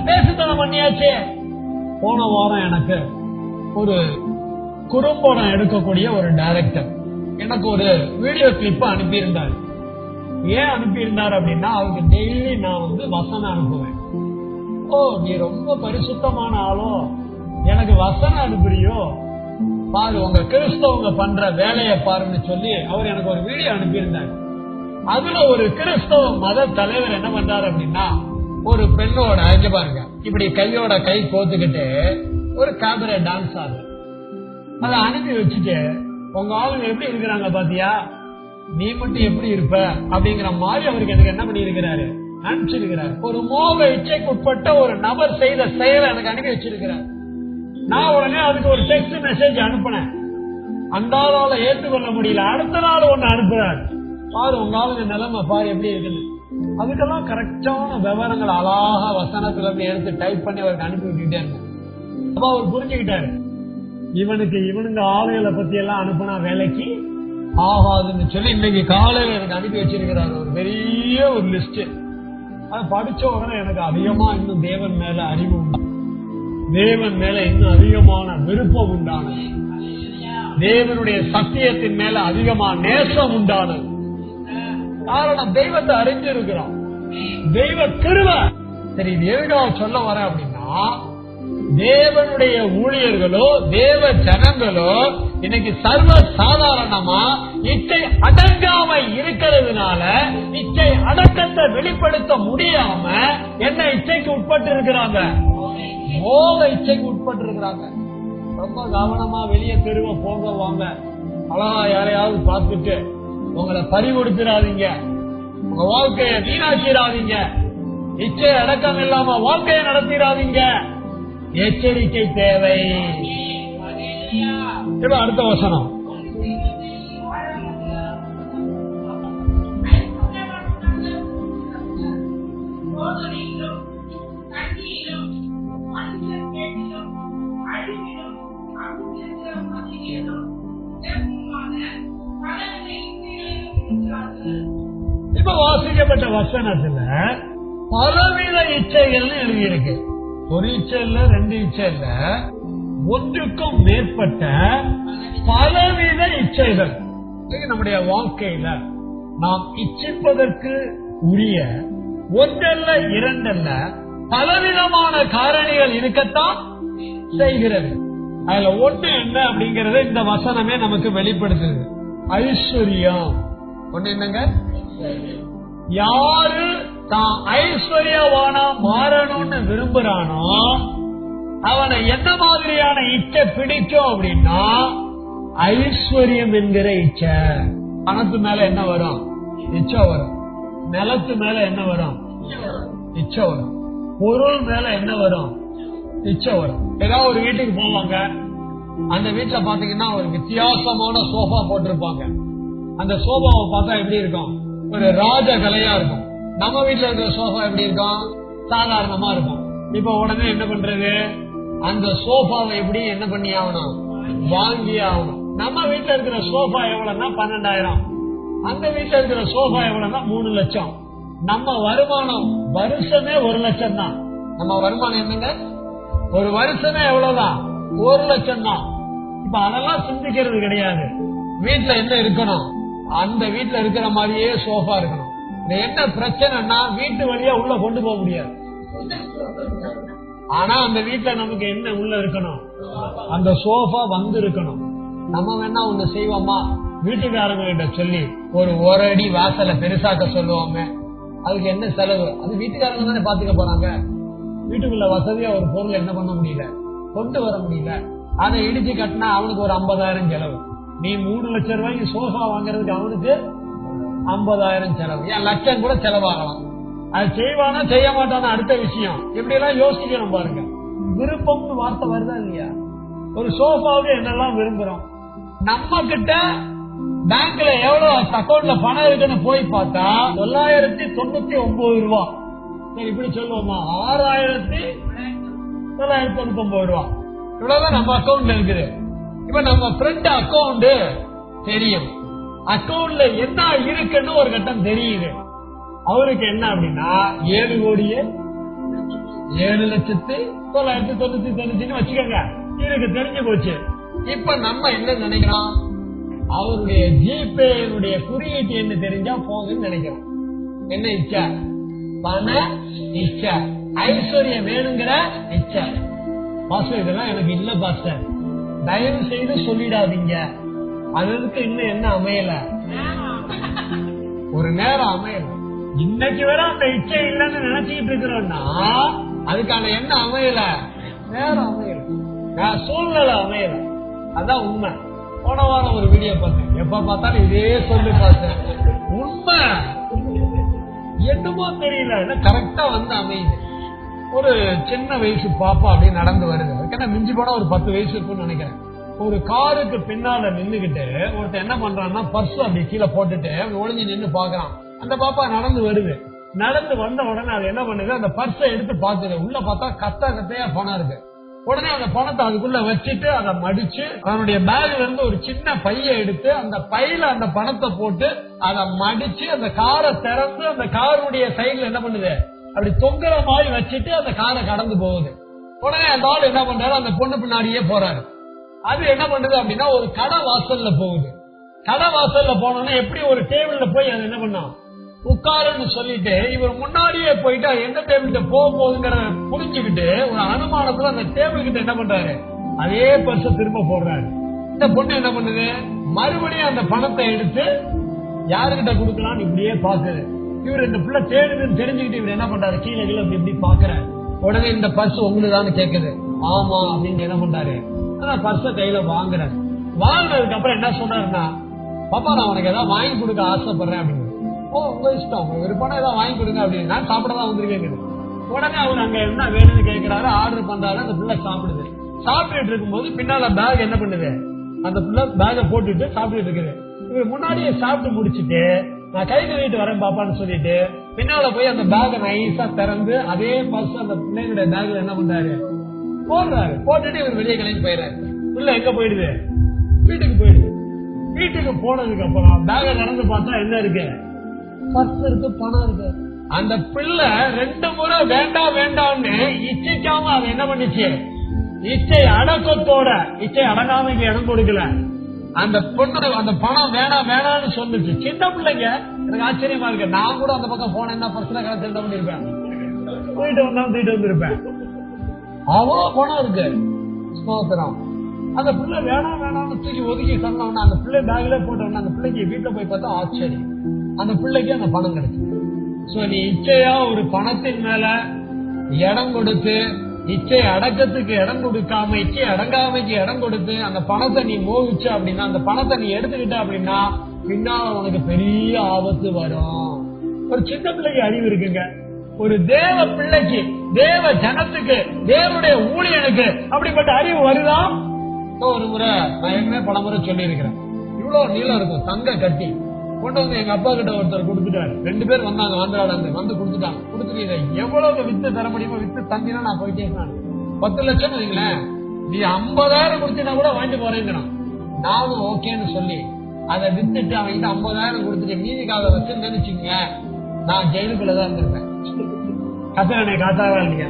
வேசித்தனம் பண்ணியாச்சு. போன வாரம் எனக்கு ஒரு குறும்படம் எடுக்கக்கூடிய ஒரு டைரக்டர் எனக்கு ஒரு வீடியோ கிளிப் அனுப்பியிருந்தார். ஏன் அனுப்பியிருந்தார் அப்படின்னா, அவருக்கு டெய்லி நான் வந்து வசனம் அனுப்புவேன். ஓ நீ ரொம்ப பரிசுத்தமான ஆளோ, எனக்கு வசனம் அனுப்புறியோ, பாரு உங்க கிறிஸ்தவங்க பண்ற வேலையை பாருன்னு சொல்லி அவர் எனக்கு ஒரு வீடியோ அனுப்பியிருந்தார். அதுல ஒரு கிறிஸ்தவ மத தலைவர் என்ன பண்றாரு அப்படின்னா, ஒரு பெண்ணோட இங்க பாருங்க இப்படி கையோட கை கோத்துக்கிட்டு ஒரு கேபரே டான்ஸ் ஆகுது. அதை அனுப்பி வச்சுட்டு, உங்க ஆளுங்க எப்படி இருக்கிறாங்க பாத்தியா, நீ மட்டும் எப்படி இருப்ப அப்படிங்கிற மாதிரி அவருக்கு எனக்கு என்ன பண்ணி இருக்கிறாரு? அனுப்பிச்சிருக்கிறார். ஒரு மோக இச்சைக்கு உட்பட்ட ஒரு நபர் செய்த செயலை எனக்கு அனுப்பி வச்சிருக்கிறார். நான் உடனே அதுக்கு ஒரு டெக்ஸ்ட் மெசேஜ் அனுப்பினேன். அந்த ஆளால ஏற்றுக்கொள்ள முடியல. அடுத்த நாள் ஒண்ணு அனுப்புறாரு, பாரு உங்க ஆளுங்க நிலைமை பாரு எப்படி இருக்குது. அதுக்கெல்லாம் கரெக்டான விவரங்கள் அழகா வசனத்துல இருந்து எடுத்து டைப் பண்ணி அவருக்கு அனுப்பி விட்டுட்டே இருந்தேன். அப்ப அவர் புரிஞ்சுக்கிட்டாரு, இவனுங்க ஆளுகளை பத்தி எல்லாம் அனுப்புனா வேலைக்கு ஆகாதுன்னு சொல்லி இன்னைக்கு காலையில எனக்கு அனுப்பி வச்சிருக்கிறாரு ஒரு பெரிய ஒரு லிஸ்ட். அதை படிச்ச உடனே எனக்கு அதிகமா இன்னும் தேவன் மேல அறிவு உண்டு, தேவன் மேல இன்னும் அதிகமான விருப்பம் உண்டானது, தேவனுடைய சத்தியத்தின் மேல அதிகமான நேசம் உண்டானது. காரணம் தெய்வத்தை அறிஞ்சிருக்கிறோம், தெய்வ கிருபை. சரி, இது எதுக்காக சொல்ல வர அப்படின்னா, தேவனுடைய ஊழியர்களோ தேவ ஜனங்களோ இன்னைக்கு சர்வ சாதாரணமா இச்சை அடங்காம இருக்கிறதுனால இச்சை அடக்கத்தை வெளிப்படுத்த முடியாம என்ன இச்சைக்கு உட்பட்டு இருக்கிறாங்க, மோக இச்சைக்கு உட்பட்டு இருக்கிறாங்க. ரொம்ப கவனமா வெளியே தெருவ போங்க வாங்க, அழகா யாரையாவது பார்த்துட்டு உங்களை பறிகொடுத்துறாதீங்க, உங்க வாழ்க்கைய வீணாக்கிறாதீங்க, இச்சை அடக்கம் இல்லாம வாழ்க்கையை நடத்திடாதீங்க. எச்சரிக்கை தேவை. அடுத்த வசனம், இப்ப வாசிக்கப்பட்ட வசனத்துல பலவித இச்சைகள் எழுதியிருக்கு. ஒரு இச்சை இல்ல, ரெண்டு இச்சை இல்ல, ஒன்றுக்கும் மேற்பட்ட பலவித இச்சைகள். நம்முடைய வாழ்க்கையில நாம் இச்சிப்பதற்கு உரிய ஒன்றல்ல இரண்டல்ல பலவிதமான காரணிகள் இருக்கத்தான் செய்கிறது. அதுல ஒன்று என்ன அப்படிங்கறத இந்த வசனமே நமக்கு வெளிப்படுத்துது. ஐஸ்வர்யம். ஒண்ணு என்னங்க, யாரு தான் ஐஸ்வர்யவானா மாறணும்னு விரும்புறானோ அவனை என்ன மாதிரியான இச்சை பிடிக்கும் அப்படின்னா, ஐஸ்வர்யம் என்கிற இச்சை. பணத்து மேல என்ன வரும், இச்சை வரும். நிலத்து மேல என்ன வரும், இச்சை வரும். பொருள் மேல என்ன வரும், இச்சை வரும். ஏதாவது ஒரு வீட்டுக்கு போவாங்க, அந்த வீட்டுல பாத்தீங்கன்னா ஒரு வித்தியாசமான சோஃபா போட்டிருப்பாங்க. அந்த சோஃபாவை பார்த்தா எப்படி இருக்கும், ஒரு ராஜ கலையா இருக்கும். நம்ம வீட்டுல இருக்கிற சோஃபா எப்படி இருக்கும், சாதாரணமா இருக்கும். இப்ப உடனே என்ன பண்றது, அந்த சோஃபாவை எப்படி என்ன பண்ணி ஆகணும், வாங்கி ஆகணும். நம்ம வீட்டுல இருக்கிற சோஃபா எவ்வளவுன்னா 12,000, அந்த வீட்டுல இருக்கிற சோஃபா எவ்வளவுன்னா 3 லட்சம். நம்ம வருமானம் வருஷமே 1 லட்சம் தான். நம்ம வருமானம் என்னங்க, ஒரு வருஷமே எவ்வளவுதான், 1 லட்சம் தான். இப்ப அதெல்லாம் சிந்திக்கிறது கிடையாது. வீட்டுல என்ன இருக்கணும், அந்த வீட்டுல இருக்கிற மாதிரியே சோஃபா இருக்கணும். என்ன பிரச்சனைனா, வீட்டு வழியா உள்ள கொண்டு போக முடியாது. ஆனா அந்த வீட்டுல நமக்கு என்ன உள்ள இருக்கணும், அந்த சோஃபா வந்து இருக்கணும். நம்ம வேணா ஒண்ணு செய்வோமா, வீட்டுக்காரங்க கிட்ட சொல்லி ஒரு அடி வாசலை பெருசாக்க சொல்லுவோமே, அதுக்கு என்ன செலவு, அது வீட்டுக்காரங்க தானே பாத்துக்க போறாங்க. வீட்டுக்குள்ள வசதியா ஒரு பொருள் என்ன பண்ண முடியல, கொண்டு வர முடியல. அதை இடிச்சு கட்டினா அவனுக்கு ஒரு 50,000 செலவு. நீ 3 லட்சம் ரூபாய்க்கு சோஃபா வாங்குறதுக்கு அவனுக்கு 50,000 செலவு. ஏன் லட்சம் கூட செலவாகலாம். அது செய்வானா செய்ய மாட்டானா அடுத்த விஷயம். இப்படி எல்லாம் யோசிக்கணும் பாருங்க. விருப்பம்னு வார்த்தை வருதா இல்லையா? ஒரு சோஃபாவுக்கு என்னெல்லாம் விரும்புறோம். நம்ம கிட்ட பேங்க்ல எவ்வளவு அக்கௌண்ட்ல பணம் இருக்குன்னு போய் பார்த்தா 999 ரூபா. சரி, இப்படி சொல்லுவோமா, 6,999 ரூபா. இவ்வளவுதான் நம்ம அக்கௌண்ட்ல இருக்குது. இப்ப நம்ம ஃப்ரெண்ட் அக்கௌண்ட் தெரியும், அக்கௌண்ட்ல என்ன இருக்குன்னு ஒரு கட்டம் தெரியுது. அவருக்கு என்ன அப்படின்னா 7,07,999 வச்சுக்கோங்க, இருக்கு, தெரிஞ்சு போச்சு. இப்ப நம்ம என்ன நினைக்கிறோம், அவருடைய ஜிபே குறியீட்டு என்ன தெரிஞ்சா போகுதுன்னு நினைக்கிறோம். என்ன இச்சை, பண இச்சை, ஐஸ்வர்யம் வேணுங்கிற இச்சை. பாஸ்டர் இதெல்லாம் எனக்கு இல்ல பாஸ்டர், தயவு செய்து சொல்லிடாதீங்க. அதுக்கு இன்னும் என்ன அமையல, ஒரு நேரம் அமையல. இன்னைக்கு வரை அந்த இச்சை இல்லைன்னு நினைச்சுக்கிட்டு இருக்கிறோம்னா அதுக்கான என்ன அமையல, நேரம் அமையல, சூழ்நிலை அமையல. அதான் உண்மை. போன வாரம் ஒரு வீடியோ பார்த்தேன், எப்ப பார்த்தாலும் இதே சொல்லி பார்த்தேன். உண்மை என்னமோ தெரியல, கரெக்டா வந்து அமையுது. ஒரு சின்ன வயசு பாப்பா அப்படியே நடந்து வருது. அதுக்கு மிஞ்சி போனா ஒரு 10 வயசு இருக்குன்னு நினைக்கிறேன். ஒரு காருக்கு பின்னால நின்னுகிட்டு ஒருத்தர் என்ன பண்றான்னா பர்ஸ் அப்படி கீழே போட்டுட்டு ஒளிஞ்சு நின்று பாக்குறான். அந்த பாப்பா நடந்து வருது. நடந்து வந்த உடனே அது என்ன பண்ணுது, அந்த பர்ஸை எடுத்து பாக்குது. உள்ள பார்த்தா கத்தையா பணம் இருக்கு. உடனே அந்த பணத்தை அதுக்குள்ள வச்சுட்டு அதை மடிச்சு அவனுடைய பேக்ல இருந்து ஒரு சின்ன பைய எடுத்து அந்த பையில அந்த பணத்தை போட்டு அதை மடிச்சு அந்த காரை திறந்து அந்த காருடைய சைடுல என்ன பண்ணுது, அப்படி தொங்குற மாதிரி வச்சுட்டு அந்த காரை கடந்து போகுது. உடனே அந்த ஆள் என்ன பண்றாரு, அந்த பொண்ணு பின்னாடியே போறாரு. அது என்ன பண்ணுது அப்படின்னா ஒரு கடை வாசல்ல போகுது. கடை வாசல்ல போனோம்னா எப்படி ஒரு டேபிள்ல போய் அது என்ன பண்ணா உட்காருன்னு சொல்லிட்டு இவர் முன்னாடியே போயிட்டு எந்த டேபிள்கிட்ட போக போகுதுங்கிற புரிஞ்சுக்கிட்டு ஒரு அனுமானத்துல அந்த டேபிள் கிட்ட என்ன பண்றாரு, அதே பர்ஸ திரும்ப போடுறாரு. இந்த பொண்ணு என்ன பண்ணுது, மறுபடியும் அந்த பணத்தை எடுத்து யாருகிட்ட கொடுக்கலாம்னு இப்படியே பாக்குது. இவர் இந்த பிள்ளை தேடுதுன்னு தெரிஞ்சுக்கிட்டு இவர் என்ன பண்றாரு, கீழே இப்படி பாக்குறாரு. உடனே இந்த பர்ஸ் உங்களுக்கு கேக்குது. ஆமா அப்படின்னு என்ன பண்றாரு, பர்ஸ கையில வாங்குறாரு. வாங்கினதுக்கு அப்புறம் என்ன சொன்னாருன்னா, பாப்பா நான் உனக்கு ஏதாவது வாங்கி கொடுக்க ஆசைப்படுறேன் அப்படின்னு. ஓ உங்க இஷ்டம், உங்களுக்கு விருப்பம் ஏதாவது வாங்கி கொடுங்க அப்படின்னு. நான் சாப்பிடதான் வந்திருக்கேன். உடனே அவர் அங்க என்ன வேணும்னு கேட்கிறாரு, ஆர்டர் பண்றாரு. அந்த பிள்ளை சாப்பிடுது. சாப்பிட்டுட்டு இருக்கும்போது பின்னால பேக் என்ன பண்ணுது, அந்த பிள்ளை பேக போட்டுட்டு சாப்பிட்டுட்டு இருக்குது. இவர் முன்னாடியே சாப்பிட்டு முடிச்சுட்டு நான் கை கழுவிட்டு வரேன் பாப்பான்னு சொல்லிட்டு பின்னால போய் அந்த பேக நைஸா திறந்து அதே பர்ஸ் அந்த பிள்ளைங்களுடைய பேக்ல என்ன பண்றாரு போடுறாரு. போட்டுட்டு இவர் வெளியே கிளம்பி போயிடுறாரு. பிள்ளை எங்க போயிடுது, வீட்டுக்கு போயிடுது. வீட்டுக்கு போனதுக்கு அப்புறம் பேக நடந்து பார்த்தா என்ன இருக்கு, பர்ஸ் இருக்கு, பணம் இருக்கு. அந்த பிள்ளை 2 முறை வேண்டாம் வேண்டாம்னு இச்சைக்காம அதை என்ன பண்ணிச்சு, இச்சை அடக்கத்தோட, இச்சை அடங்காமைக்கு இடம் கொடுக்கல. அந்த பொண்ணு அந்த பணம் வேணாம் வேணாம்னு சொல்லுச்சு. சின்ன பிள்ளைங்க எனக்கு ஆச்சரியமா இருக்கு. நான் கூட அந்த பக்கம் போனேன்னா பர்ஸ்ல கிடைச்சிருந்தா பண்ணிருப்பேன், போயிட்டு வந்தாலும் தூக்கிட்டு வந்திருப்பேன். அவ்வளோ பணம் இருக்கு. ஸ்தோத்திரம். அந்த பிள்ளை வேணாம் வேணாம்னு தூக்கி ஒதுக்கி சொன்னோம்னா அந்த பிள்ளை பேக்ல போட்டோம்னா அந்த பிள்ளைக்கு வீட்டுல போய் பார்த்தா ஆச்சரியம், அந்த பிள்ளைக்கு அந்த பணம் கிடைச்சு. சோ நீ இச்சையா ஒரு பணத்தின் மேல இடம் கொடுத்து இச்சை அடக்கத்துக்கு இடம் கொடுக்காம இச்சை அடங்காமைக்கு இடம் கொடுத்து அந்த பணத்தை நீ மோகிச்ச அப்படின்னா, அந்த பணத்தை நீ எடுத்துக்கிட்ட அப்படின்னா பின்னால உனக்கு பெரிய ஆபத்து வரும். ஒரு சின்ன பிள்ளைக்கு அறிவு இருக்குங்க. ஒரு தேவ பிள்ளைக்கு, தேவ ஜனத்துக்கு, தேவனுடைய ஊழியனுக்கு அப்படிப்பட்ட அறிவு வருதா? ஒரு முறை நான் ஏற்கனவே பல முறை சொல்லி இருக்கிறேன். இவ்வளவு நீளம் இருக்கும் தங்க கட்டி கொண்டு வந்து எங்க அப்பா கிட்ட ஒருத்தர் கொடுத்துட்டாரு. 2 பேர் வந்தாங்க ஆந்திரால இருந்து வந்து கொடுத்துட்டாங்க. கொடுத்துட்டு எவ்வளவு வித்து தர முடியுமோ வித்து தந்தினா நான் போயிட்டே இருந்தேன். 10 லட்சம் வைங்களேன், நீ 50,000 கொடுத்தீங்கன்னா கூட வாங்கிட்டு போறேங்கிறான். நானும் ஓகேன்னு சொல்லி அதை வித்துட்டு அவங்கிட்ட 50,000 கொடுத்துட்டு மீதிக்காக வச்சு நினைச்சுங்க நான் ஜெயிலுக்குள்ளதான் இருந்திருப்பேன். கத்தனை காத்தாவா இல்லையா,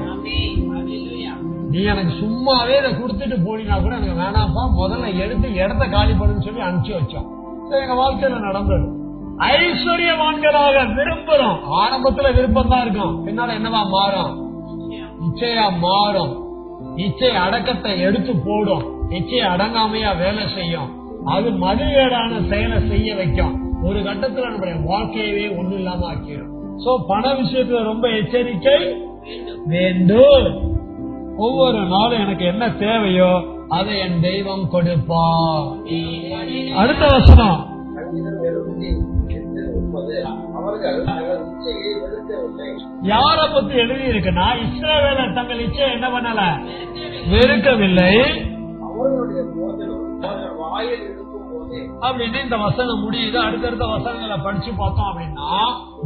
நீ எனக்கு சும்மாவே இதை கொடுத்துட்டு போனீங்கன்னா கூட எனக்கு வேணாம்ப்பா, முதல்ல எடுத்து இடத்த காலி பண்ணுன்னு சொல்லி அனுப்பிச்சு வச்சோம். எங்க வாழ்க்கையில நடந்தது. ஐஸ்வர்யவான்களாக விரும்புறோம். ஆரம்பத்துல விருப்பம் தான் இருக்கும், பின்னால என்னவா மாறும், இச்சையா மாறும். இச்சை அடக்கத்தை எடுத்து போடும், இச்சை அடங்காமையா வேலை செய்யும். அது மதுவேடான செயலை செய்ய வைக்கும். ஒரு கட்டத்துல நம்முடைய வாழ்க்கையவே ஒண்ணு இல்லாம ஆக்கிடும். சோ பண விஷயத்துல ரொம்ப எச்சரிக்கை வேண்டும். ஒவ்வொரு நாளும் எனக்கு என்ன தேவையோ அதை என் தெய்வம் கொடுப்பார். அடுத்த வசனம், யார பத்தி எழுதி இருக்குன்னா, இஸ்ரவேலர் தங்கள் இச்சை என்ன பண்ணல, வெறுக்கவில்லை அப்படின்னு இந்த வசனம் முடியுது. அடுத்தடுத்த வசனங்களை படிச்சு பார்த்தோம் அப்படின்னா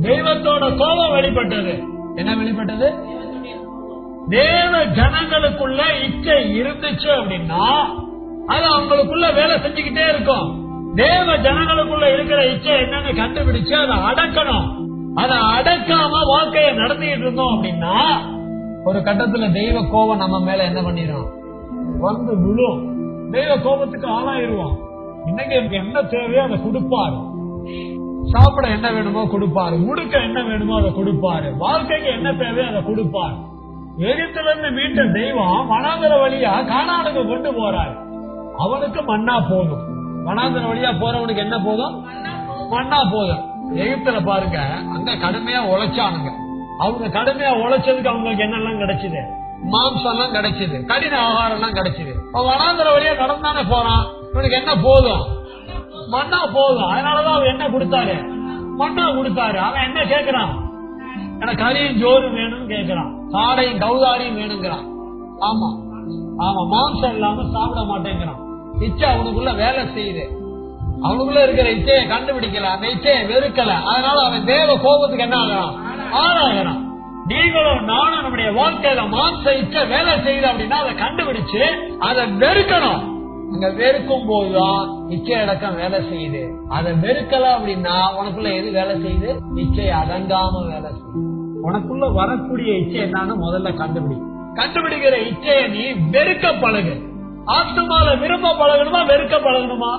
தெய்வத்தோட கோபம் வெளிப்பட்டது. என்ன வெளிப்பட்டது? தேவ ஜனங்களுக்குள்ள இச்சை இருந்துச்சு அப்படின்னா அது அவங்களுக்குள்ள வேலை செஞ்சுக்கிட்டே இருக்கும். தேவ ஜனங்களுக்குள்ள இருக்கிற இச்சை என்னன்னு கண்டுபிடிச்சு அதை அடக்கணும். அதை அடக்காம வாழ்க்கையை நடத்திட்டு இருந்தோம் அப்படின்னா ஒரு கட்டத்துல தெய்வ கோபம் நம்ம மேல என்ன பண்ணிடும், வந்து விழும். தெய்வ கோபத்துக்கு ஆளாயிருவோம். இன்னைக்கு என்ன தேவையோ அதை கொடுப்பாரு. சாப்பிட என்ன வேணுமோ கொடுப்பாரு, உடுக்க என்ன வேணுமோ அதை கொடுப்பாரு, வாழ்க்கைக்கு என்ன தேவையோ அதை கொடுப்பாரு. எகிப்துல இருந்து மீட்ட தெய்வம் வனாந்தர வழியா கானானுக்கு கொண்டு போறாரு. அவனுக்கு மன்னா போதும். வனாந்தர வழியா போறவனுக்கு என்ன போதும், மன்னா போதும். எகிப்துல பாருங்க, அங்க கடுமையா உழைச்சானுங்க. அவங்க கடுமையா உழைச்சதுக்கு அவங்களுக்கு என்னெல்லாம் கிடைச்சது, மாம்சம் எல்லாம் கிடைச்சது, கடின ஆகாரம் எல்லாம் கிடைச்சது. வனாந்தர வழியா நடந்தானே போறான், இவனுக்கு என்ன போதும், மன்னா போதும். அதனாலதான் அவர் என்ன கொடுத்தாரு, மன்னா கொடுத்தாரு. அவன் என்ன கேட்கிறான், எனக்கு கறியும் ஜோறும் வேணும்னு கேட்கிறான், காடையும் கௌதாரியும் வேணுங்கிறான். ஆமா ஆமா, மாம்சம் இல்லாம சாப்பிட மாட்டேங்கிறான். இச்சை அவனுக்குள்ள வேலை செய்யுது. அவனுக்குள்ள இருக்கிற இச்சையை கண்டுபிடிக்கல, அந்த இச்சையை வெறுக்கல. அதனால அவன் தேவ கோபத்துக்கு என்ன ஆகிறான், ஆளாகிறான். நீங்களும் நானும் நம்முடைய வாழ்க்கையில மாம்ச இச்சை வேலை செய்யுது அப்படின்னா அதை கண்டுபிடிச்சு அதை வெறுக்கணும். அங்க வெறுக்கும் போதுதான் இச்சை அடக்கம் வேலை செய்யுது. அதை வெறுக்கல அப்படின்னா உனக்குள்ள எது வேலை செய்யுது? இச்சை அடங்காம வேலை செய்யுது. உனக்குள்ள வரக்கூடிய இச்சை என்னன்னு முதல்ல கண்டுபிடிக்கிற இச்சைய நீ வெறுக்க பழகு. ஆத்மால விரும்ப பழகணுமா வெறுக்க பழகணுமா?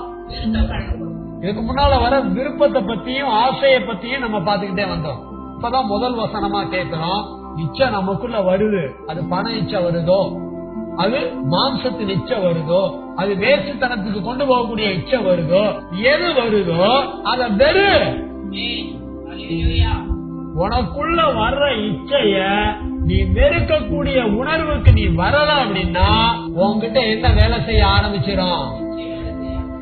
இதுக்கு முன்னால வர விருப்பத்தை பத்தியும் ஆசையை பத்தியும் நம்ம பாத்துக்கிட்டே வந்தோம். இப்பதான் முதல் வசனமா கேட்கிறோம். இச்சை நமக்குள்ள வருது. அது பண இச்சை வருதோ, அது மாம்சத்தின் இச்சை வருதோ, அது வேசித்தனத்துக்கு கொண்டு போகக்கூடிய இச்சை வருதோ, எது வருதோ அதை வெறு. உனக்குள்ள வர்ற இச்சைய நீ வெறுக்கக்கூடிய உணர்வுக்கு நீ வரல அப்படின்னா உன்கிட்ட என்ன வேலை செய்ய ஆரம்பிச்சிடும்?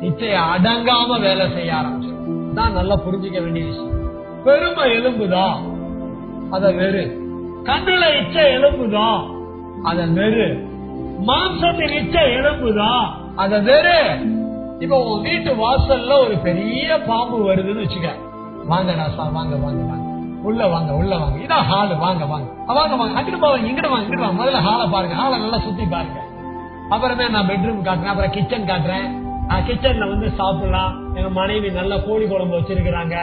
இச்சைய அடங்காம வேலை செய்ய ஆரம்பிச்சிடும். தான் நல்லா புரிஞ்சுக்க வேண்டிய விஷயம். பெருமை எலும்புதா, அத வெறு. கண்ணுல இச்சை எலும்புதா, அத வெறு. மாம்சத்தின் இச்சை எலும்புதா, அத வெறு. இப்ப உன் வீட்டு வாசல்ல ஒரு பெரிய பாம்பு வருதுன்னு வச்சுக்க. வாங்க ராசா, வாங்க வாங்க வாங்க, உள்ள வாங்க உள்ள வாங்க, இதான் ஹாலு, வாங்க வாங்க வாங்க வாங்க, அங்கிட்டு போவாங்க, இங்கிட்டு வாங்க இங்கிட்டு வாங்க. முதல்ல ஹாலை பாருங்க, ஹாலை நல்லா சுத்தி பாருங்க. அப்புறமே நான் பெட்ரூம் காட்டுறேன், அப்புறம் கிச்சன் காட்டுறேன். கிச்சன்ல வந்து சாப்பிடலாம். எங்க மனைவி நல்ல கோழி குழம்பு வச்சிருக்கிறாங்க,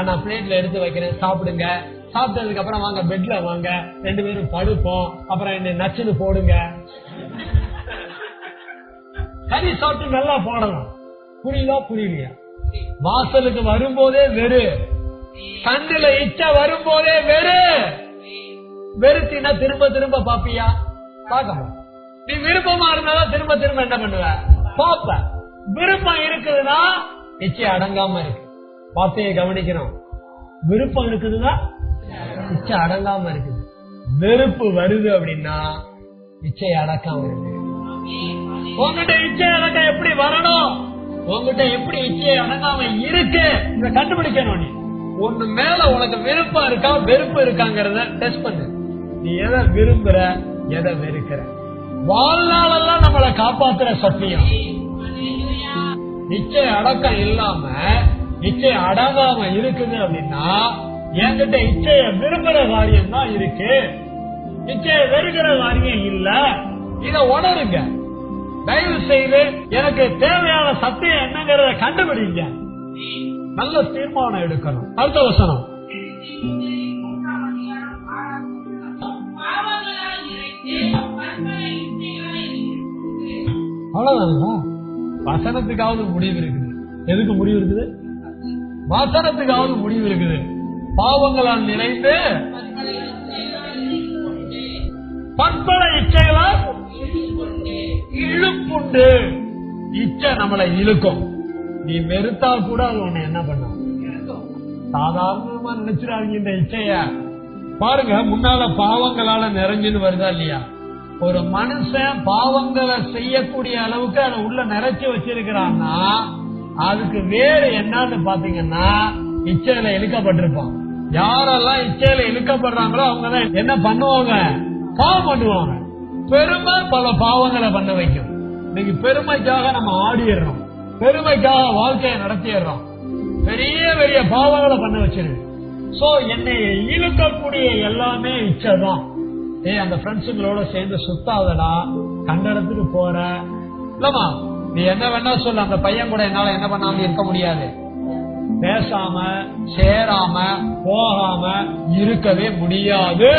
நான் பிளேட்ல எடுத்து வைக்கிறேன், சாப்பிடுங்க. சாப்பிட்டதுக்கு அப்புறம் வாங்க பெட்ல வாங்க, 2 பேரும் படுப்போம். அப்புறம் என்ன நச்சுன்னு போடுங்க. கறி சாப்பிட்டு நல்லா போடலாம். புரியுதா புரியலையா? வாசலுக்கு வரும்போதே வெறு. கண்ணுல இச்சை வரும்போதே வெறு. வெறுத்தினா திரும்ப திரும்ப பாப்பியா? பார்க்க. நீ விருப்பமா இருந்தாலும் திரும்ப திரும்ப என்ன பண்ணுவ? பாப்ப. விருப்பம் இருக்குதுன்னா இச்சை அடங்காம இருக்கு. வார்த்தையை கவனிக்கணும். விருப்பம் இருக்குதுன்னா இச்சை அடங்காம இருக்குது. வெறுப்பு வருது அப்படின்னா இச்சை அடக்காம இருக்கு. உங்ககிட்ட இச்சை அடக்கம் எப்படி வரணும்? உங்ககிட்ட எப்படி இச்சை அடங்காம இருக்கு இத கண்டுபிடிக்கணும். நீ ஒண்ணு மேல உனக்கு விருப்பம் இருக்கா வெறுப்பு இருக்காங்கிறத டெஸ்ட் பண்ணு. நீ எதை விரும்புற, எதை வெறுக்கிற. வாழ்நாளெல்லாம் நம்மளை காப்பாத்துற சத்தியம். இச்சை அடக்கம் இல்லாம இச்சை அடங்காம இருக்குது அப்படின்னா என்கிட்ட இச்சைய விரும்புற காரியம் தான் இருக்கு, இச்சைய வெறுக்கிற காரியம் இல்ல. இத உணருங்க. தயவு செய்து எனக்கு தேவையான சத்தியம் என்னங்கிறத கண்டுபிடிங்க. நல்ல தீர்மானம் எடுக்கணும். அடுத்த வசனம். அவ்வளவுதான். வசனத்துக்காவது முடிவு இருக்குது. எதுக்கு முடிவு இருக்குது? வசனத்துக்காவது முடிவு இருக்குது. பாவங்களால் நிறைந்து பற்பல இச்சைகளால் இழுப்புண்டு. இச்சை நம்மளை இழுக்கும். நீ வெறுத்தா கூட அது உன்னை என்ன பண்ணும்? சாதாரணமா நினைச்சிடாதீங்க இந்த இச்சைய. பாருங்க, முன்னால பாவங்களால நிறைஞ்சுன்னு வருதா இல்லையா? ஒரு மனுஷன் பாவங்களை செய்யக்கூடிய அளவுக்கு அதை உள்ள நிறைச்சு வச்சிருக்கிறான்னா அதுக்கு வேறு என்னன்னு பாத்தீங்கன்னா இச்சையில இழுக்கப்பட்டிருப்பான். யாரெல்லாம் இச்சையில இழுக்கப்படுறாங்களோ அவங்கதான் என்ன பண்ணுவாங்க? பாவம் பண்ணுவாங்க. பெருமை பல பாவங்களை பண்ண வைக்கும். இன்னைக்கு பெருமைக்காக நம்ம ஆடிடுறோம், பெருமைக்காக வாழ்க்கையை நடத்திடுறோம், பெரிய பெரிய பாவங்களை பண்ண வச்சிருக்கு. சோ என்னை இழுக்கக்கூடிய எல்லாமே இச்சைதான். அந்த ஃப்ரெண்ட்ஸுங்களோட சேர்ந்து சுத்தாதடா, கண்ட இடத்துக்கு போற இல்லமா, நீ என்ன வேணா சொல்ல, அந்த பையன் கூட என்னால என்ன பண்ணாம இருக்க முடியாது. பேசாம சேராம போகாம இருக்கவே முடியாது.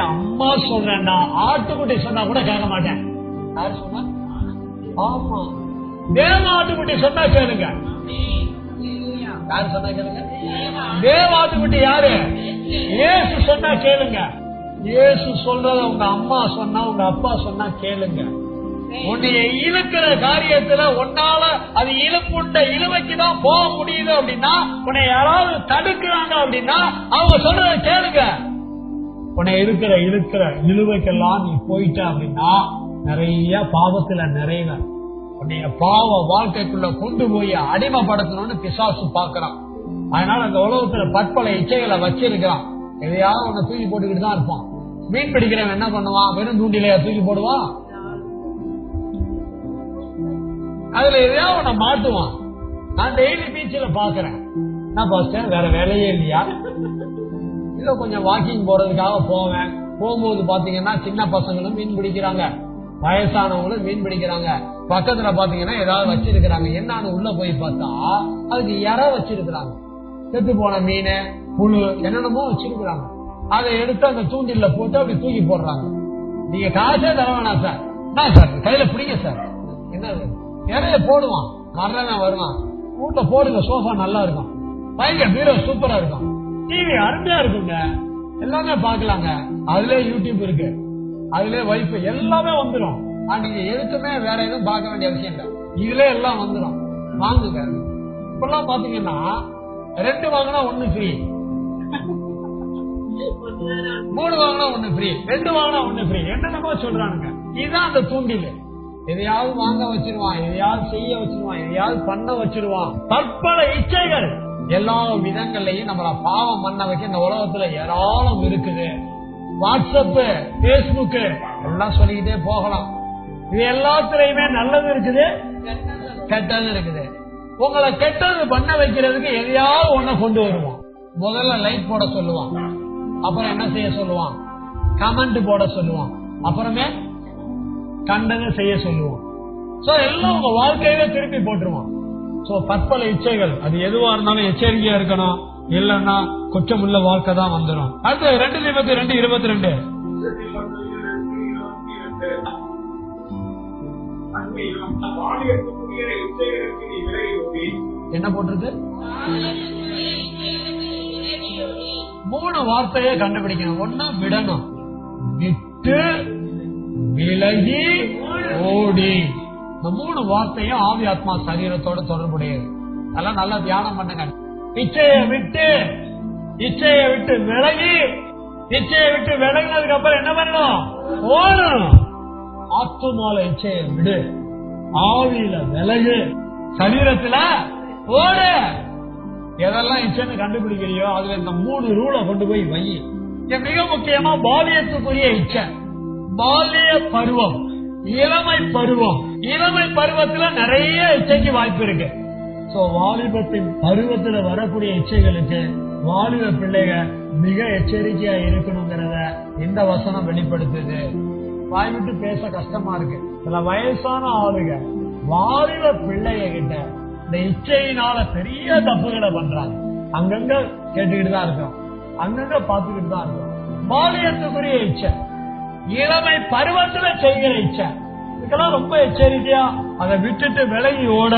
அம்மா சொல்றேன்டா, ஆட்டுக்குட்டி சொன்னா கூட கேட்க மாட்டேன். யாரு சொன்னா? ஆமா, தேவ ஆட்டுக்குட்டி சொன்னா கேளுங்க. யாரு சொன்னா கேளுங்க? தேவ ஆட்டுக்குட்டி யாரு? இயேசு சொன்னா கேளுங்க. இயேசு சொல்றத உங்க அம்மா சொன்னா, உங்க அப்பா சொன்னா கேளுங்க. உன்னைய இழுக்கிற காரியத்துல உன்னால அது இழுப்புண்ட இழுவைக்குதான் போக முடியுது அப்படின்னா, உன்னை யாராவது தடுக்கிறாங்க அப்படின்னா அவங்க சொல்றத கேளுங்க. உன்னை இழுக்கிற இழுவைக்கெல்லாம் நீ போயிட்ட அப்படின்னா நிறைய பாவத்துல நிறைவ உன்னைய பாவ வாழ்க்கைக்குள்ள கொண்டு போய் அடிமைப்படுத்தணும்னு பிசாசு பாக்குறான். அதனால அந்த உலகத்துல பற்பல இச்சைகளை வச்சிருக்கிறான். எதையாவது ஒண்ணு தூக்கி போட்டுக்கிட்டு தான் இருப்பான். மீன் பிடிக்கிறவன் என்ன பண்ணுவான்? வெறும் தூண்டிலையா தூக்கி போடுவான்? அதுல எதையாவது ஒண்ணு மாட்டுவான். நான் டெய்லி பீச்சில பாக்குறேன். நான் பாஸ்டர் வேற வேலையே இல்லையா? இல்ல கொஞ்சம் வாக்கிங் போறதுக்காக போவேன். போகும்போது பாத்தீங்கன்னா சின்ன பசங்களும் மீன் பிடிக்கிறாங்க, வயசானவங்களும் மீன் பிடிக்கிறாங்க. பக்கத்துல பாத்தீங்கன்னா ஏதாவது வச்சிருக்கிறாங்க. என்னன்னு உள்ள போய் பார்த்தா அதுக்கு இற வச்சிருக்கிறாங்க. செத்து போன மீன், புழு, என்னென்னமோ வச்சிருக்கிறாங்க. அதை எடுத்து அந்த தூண்டில போட்டு அப்படி தூக்கி போடுறாங்க. நீங்க காசே தர வேணாம் சார், என்ன சார் கையில பிடிங்க சார், என்னது நிறைய போடுவான், மரணம் வருவான், வீட்டுல போடுங்க, சோஃபா நல்லா இருக்கும், பைங்க பீரோ சூப்பரா இருக்கும், டிவி அருமையா இருக்குங்க, எல்லாமே பாக்கலாங்க. அதுல யூடியூப் இருக்கு, அதுல வைஃபை எல்லாமே வந்துடும். நீங்க எதுக்குமே வேற எதுவும் பார்க்க வேண்டிய அவசியம் இல்லை, இதுல எல்லாம் வந்துடும். வாங்குங்க. இப்பெல்லாம் பாத்தீங்கன்னா 2 வாங்கினா 1 ஃப்ரீ, 3 வாங்கினா 1 ஃப்ரீ, 2 வாங்கினா 1 ஃப்ரீ, என்னென்னமோ சொல்றானுங்க. இதுதான் அந்த தூண்டில். எதையாவது வாங்க வச்சிருவான், எதையாவது செய்ய வச்சிருவான், எதையாவது பண்ண வச்சிருவான். பற்பல இச்சைகள் எல்லா விதங்கள்லயும் நம்மள பாவம் பண்ண வைக்க இந்த உலகத்துல ஏராளம் இருக்குது. வாட்ஸ்அப், பேஸ்புக் எல்லாம் சொல்லிக்கிட்டே போகலாம். இது எல்லாத்துலயுமே நல்லது இருக்குது, கெட்டது இருக்குது. உங்களை கெட்டது பண்ண வைக்கிறதுக்கு எதையாவது ஒண்ணு கொண்டு வருவான். முதல்ல லைக் போட சொல்லுவான், அப்புறம் என்ன செய்ய சொல்லுவான், கமெண்ட் போட சொல்லுவான், அப்புறமே கண்டன செய்ய சொல்லுவான். சோ எல்லாம் உங்க வாழ்க்கையில திருப்பி போட்டுருவான். சோ பற்பல இச்சைகள், அது எதுவா இருந்தாலும் எச்சரிக்கையா இருக்கணும், இல்லன்னா குற்றமுள்ள வாழ்க்கை தான் வந்துடும். அடுத்து 2:22 என்ன போட்டிருக்கு? 3 வார்த்தையை கண்டுபிடிக்கணும். ஒண்ணு விடணும், விட்டு, விலகி, ஓடி. இந்த 3 வார்த்தையும் ஆவி ஆத்மா சரீரத்தோட தொடர்புடையது. அதெல்லாம் நல்லா தியானம் பண்ணுங்க. இச்சையை விட்டு, இச்சையை விட்டு விலகி, இச்சையை விட்டு விலகினதுக்கு அப்புறம் என்ன பண்ணணும்? ஓடணும். ஆத்துமால இச்சையை விடு, ஆவியில விலகு, சரீரத்துல ஓடு. எதெல்லாம் இச்சைன்னு கண்டுபிடிக்கிறியோ அதுல இந்த 3 ரூலை கொண்டு போய் வை. மிக முக்கியமா பாலியத்துக்குரிய இச்சை, பாலிய பருவம், இளமை பருவம். இளமை பருவத்துல நிறைய இச்சைக்கு வாய்ப்பு இருக்கு. சோ வாலிபத்தின் பருவத்துல வரக்கூடிய இச்சைகளுக்கு வாலிப பிள்ளைக மிக எச்சரிக்கையா இருக்கணுங்கிறத இந்த வசனம் வெளிப்படுத்துது. வாய் விட்டு பேச கஷ்டமா இருக்கு. சில வயசான ஆளுங்க வாலிப பிள்ளைய கிட்ட இந்த இச்சையினால பெரிய தப்புகளை பண்றாங்க. அங்கங்க கேட்டுக்கிட்டு தான் இருக்கோம், அங்கங்க பாத்துக்கிட்டு தான் இருக்கோம். பாலியத்துக்குரிய இச்சை, இளமை பருவத்துல செய்கிற இச்சை, இதுக்கெல்லாம் ரொம்ப எச்சரிக்கையா அதை விட்டுட்டு விலகி ஓட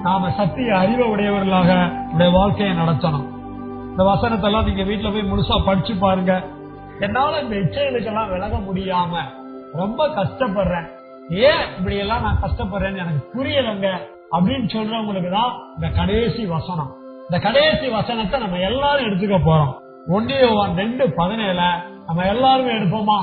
நாம சத்திய அறிவை உடையவர்களாக நம்முடைய வாழ்க்கையை நடத்தணும். இந்த வசனத்தெல்லாம் நீங்க வீட்டுல போய் முழுசா படிச்சு பாருங்க. என்னால இந்த இச்சைகளுக்கெல்லாம் விலக முடியாம ரொம்ப கஷ்டப்படுறேன், ஏன் இப்படி எல்லாம் நான் கஷ்டப்படுறேன்னு எனக்கு புரியலங்க அப்படின்னு சொல்றவங்களுக்கு தான் இந்த கடைசி வசனம். இந்த கடைசி வசனத்தை நம்ம எல்லாரும் எடுத்துக்க போறோம். 1 யோவான் 2:17 நம்ம எல்லாருமே எடுப்போமா?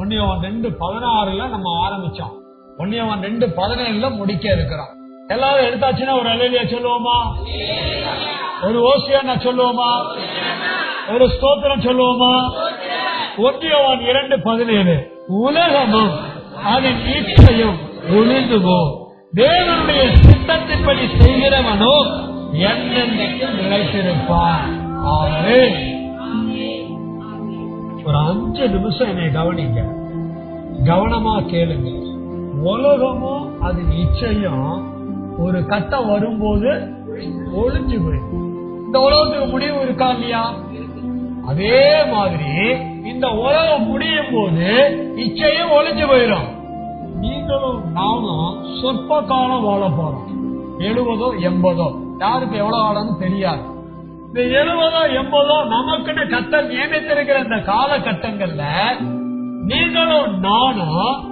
1 யோவான் 2:16 நம்ம ஆரம்பிச்சோம், 1 யோவான் 2:17 முடிக்க இருக்கிறோம். எல்லாரும் எடுத்தாச்சுன்னா ஒரு அல்லேலூயா சொல்லுவோமா? ஒரு ஓசியானா சொல்லுவோமா? ஒரு ஸ்தோத்திரம் சொல்லுவோமா? 1 யோவான் 2:17 உலகமும் அதன் இச்சையும் ஒளிந்து போ, தேவனுடைய சித்தத்தின்படி செய்கிறவனோ என்னென்னைக்கும் நிலைத்திருப்பான். ஆமென். ஒரு 5 நிமிஷம் என்னை கவனிங்க, கவனமா கேளுங்க. உலகமும் அதன் இச்சையும் ஒரு கட்டம் வரும்போது ஒளிஞ்சு போயிடும். இந்த உலகத்துக்கு முடிவு இருக்கா இல்லையா? அதே மாதிரி இந்த உலகம் முடியும் போது இச்சையும் ஒளிஞ்சு போயிடும். நீங்களும் நானும் சொற்ப காலம் வாழ போறோம். 70 80 யாருக்கு எவ்வளவு காலம்னு தெரியாது. இந்த 70 80 நமக்குன்னு கர்த்தர் நியமித்திருக்கிற இந்த காலகட்டங்கள்ல நீங்களும் நானும்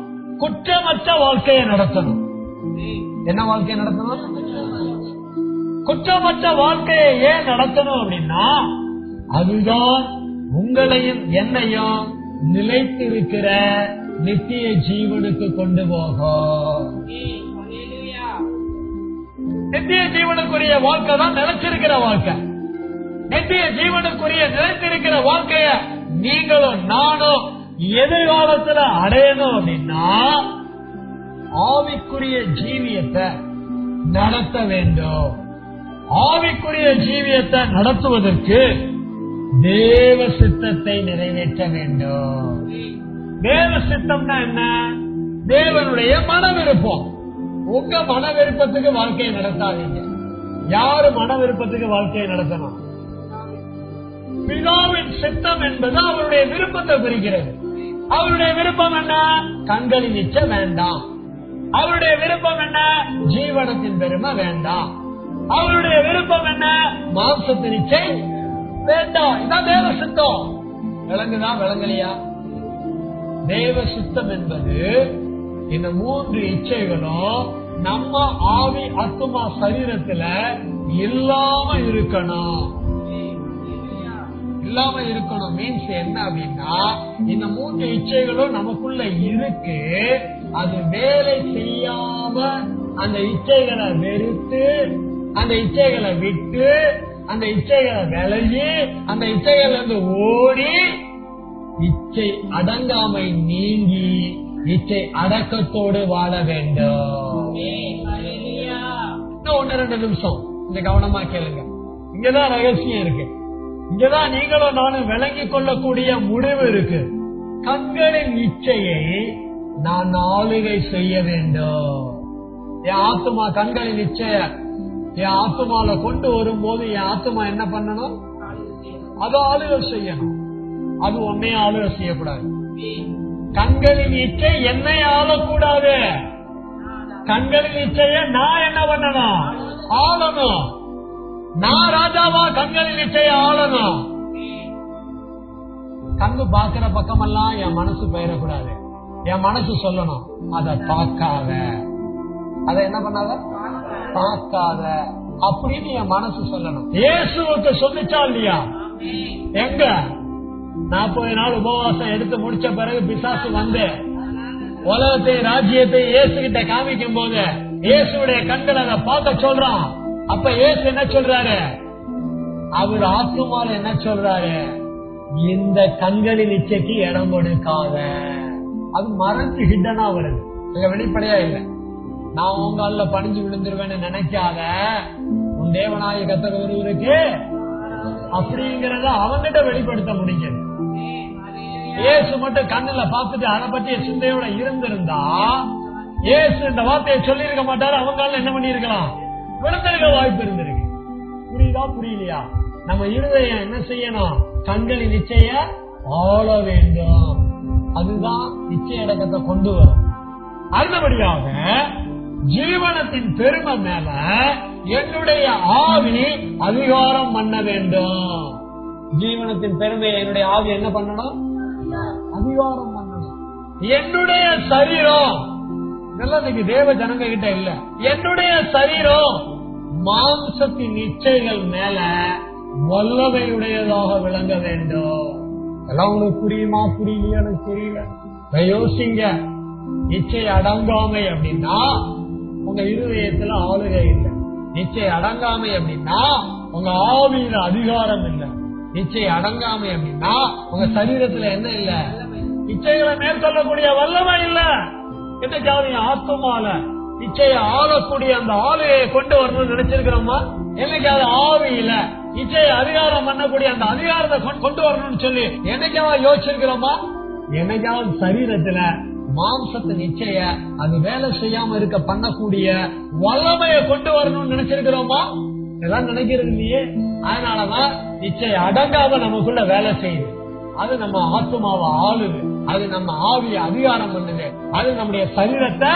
குற்றமற்ற வாழ்க்கையை நடத்தணும். என்ன வாழ்க்கையை நடத்தணும்? குற்றமற்ற வாழ்க்கையை ஏன் நடத்தணும் அப்படின்னா அதுதான் உங்களையும் என்னையும் நிலைத்திருக்கிற நித்திய ஜீவனுக்கு கொண்டு போகும். நித்திய ஜீவனுக்குரிய வாழ்க்கை தான் நிலைச்சிருக்கிற வாழ்க்கை. நித்திய ஜீவனுக்குரிய நிலைத்திருக்கிற வாழ்க்கைய நீங்களும் நானும் எதிர்காலத்துல அடையணும் அப்படின்னா ஆவிக்குரிய ஜீவியத்தை நடத்த வேண்டும். ஆவிக்குரிய ஜீவியத்தை நடத்துவதற்கு தேவ சித்தத்தை நிறைவேற்ற வேண்டும். தேவ சித்தம்னா என்ன? தேவனுடைய மன விருப்பம். உங்க மன விருப்பத்துக்கு வாழ்க்கையை நடத்தாதீங்க. யாரு மன விருப்பத்துக்கு வாழ்க்கையை நடத்தணும்? பிதாவின் சித்தம் என்பது அவருடைய விருப்பத்தை குறிக்கிறது. அவருடைய விருப்பம் என்ன? கண்களின் இச்சை வேண்டாம். அவருடைய விருப்பம் என்ன? ஜீவனத்தின் பெருமை வேண்டாம். அவருடைய விருப்பம் என்ன? மாம்சத்தின் இச்சை வேண்டாம். இதான் தேவ சித்தம். விளங்குதா விளங்கலையா? தேவ சித்தம் என்பது இந்த 3 இச்சைகளும் நம்ம ஆவி ஆத்துமா சரீரத்துல இல்லாம இருக்கணும். இல்லாம இருக்கணும் மீன்ஸ் என்ன அப்படின்னா, இந்த 3 இச்சைகளும் நமக்குள்ள இருக்கு. அது வேலை செய்யாம அந்த இச்சைகளை வெறுத்து, அந்த இச்சைகளை விட்டு, அந்த இச்சைகளை விலகி, அந்த இச்சைகள் இருந்து ஓடி, இச்சை அடங்காமை நீங்கி இச்சை அடக்கத்தோடு வாழ வேண்டும். இன்னும் 1-2 நிமிஷம் இந்த கவனமா கேளுங்க. இங்கதான் ரகசியம் இருக்கு. இங்கதான் நீங்களும் நானும் விளங்கிக் கொள்ளக்கூடிய முடிவு இருக்கு. கண்களின் இச்சையை நான் ஆளுகை செய்ய வேண்டும். என் ஆத்துமா கண்களின் இச்சைய என் ஆத்துமால கொண்டு வரும்போது என் ஆத்துமா என்ன பண்ணணும்? அதை ஆளுகை செய்யணும். அது உன்னைய ஆளுகை செய்யக்கூடாது. கண்களின் இச்சை என்னை ஆளக்கூடாது. கண்களின் இச்சைய நான் என்ன பண்ணணும்? ஆளணும். நான் ராஜாவா கண்களின் இச்சைய ஆளணும். கண்ணு பாக்குற பக்கமெல்லாம் என் மனசு பெயரக்கூடாது. என் மனசு சொல்லணும், அதை பார்க்காத, அதை என்ன பண்ணாத, பார்க்காத அப்படின்னு என் மனசு சொல்லணும். இயேசுவுக்கு சொல்லிச்சா இல்லையா? எங்க 40 நாள் உபவாசம் எடுத்து முடிச்ச பிறகு பிசாசு வந்து உலகத்தை ராஜ்யத்தை இயேசு கிட்ட காமிக்கும் போது இயேசுடைய கண்கள் அதை பார்க்க சொல்றான். அப்ப இயேசு என்ன சொல்றாரு? அவர் ஆத்துமால என்ன சொல்றாரு? இந்த கண்களின் இச்சைக்கு இடம் கொடுக்காத. அது மறைஞ்சு ஹிட்டனா வருது, அங்க வெளிப்படையா இல்ல. நான் உங்கள்ல பணிஞ்சு விழுந்துருவேன்னு நினைக்காத, உன் தேவனாய கர்த்தர் ஒருவருக்கு அப்படிங்கறத அவங்கிட்ட வெளிப்படுத்த முடிஞ்சது. இயேசு மட்டும் கண்ணுல பார்த்துட்டு அதை பற்றிய சிந்தையோட இருந்திருந்தா இயேசு இந்த வார்த்தையை சொல்லி இருக்க மாட்டாரு. அவங்க என்ன பண்ணி இருக்கலாம்? விழுந்திருக்க வாய்ப்பு இருந்திருக்கு. புரியுதா புரியலையா? நம்ம இருதயம் என்ன செய்யணும்? கண்களின் நிச்சய ஆள வேண்டும். அதுதான் நிச்சய அடக்கத்தை கொண்டு வரும். அடுத்தபடியாக ஜீவனத்தின் பெருமை மேல என்னுடைய ஆவி அதிகாரம் பண்ண வேண்டும். ஜீவனத்தின் பெருமையை என்னுடைய ஆவி என்ன பண்ணணும்? அதிகாரம் பண்ணணும். என்னுடைய சரீரம், இதெல்லாம் இன்னைக்கு தேவ ஜனங்க கிட்ட இல்ல. என்னுடைய சரீரம் மாம்சத்தின் இச்சைகள் மேல வல்லமையுடையதாக விளங்க வேண்டும். எல்லாம் உங்களுக்கு புரியுமா புரியலையா? எனக்கு தெரியல. யோசிங்க. இச்சை அடங்காமை அப்படின்னா உங்க இருதயத்துல ஆளுகை இல்லை. இச்சை அடங்காமை அப்படின்னா உங்க ஆவியில அதிகாரம் இல்லை. இச்சை அடங்காமை அப்படின்னா உங்க சரீரத்துல என்ன இல்ல? இச்சைகளை மேற்கொள்ளக்கூடிய வல்லமை இல்ல. என்னைக்காவது ஆத்மால இச்சையை ஆளக்கூடிய அந்த ஆளுகையை கொண்டு வரணும்னு நினைச்சிருக்கிறோமா? என்னைக்காவது ஆவியில இச்சையை அதிகாரம் பண்ணக்கூடிய அந்த அதிகாரத்தை கொண்டு வரணும்னு சொல்லி என்னைக்காவது யோசிச்சிருக்கிறோமா? என்னைக்காவது சரீரத்துல மாம்சத்தின் இச்சைய அது வேலை செய்யாம இருக்க பண்ணக்கூடிய வல்லமையை கொண்டு வரணும்னு நினைச்சிருக்கிறோமா? எல்லாம் நினைக்கிறது இல்லையே. அதனாலதான் இச்சை அடங்காம நமக்குள்ள வேலை செய்யுது. அது நம்ம ஆத்மாவை ஆளுது. அது நம்ம ஆவியை அதிகாரம் பண்ணுது. அது நம்முடைய சரீரத்தை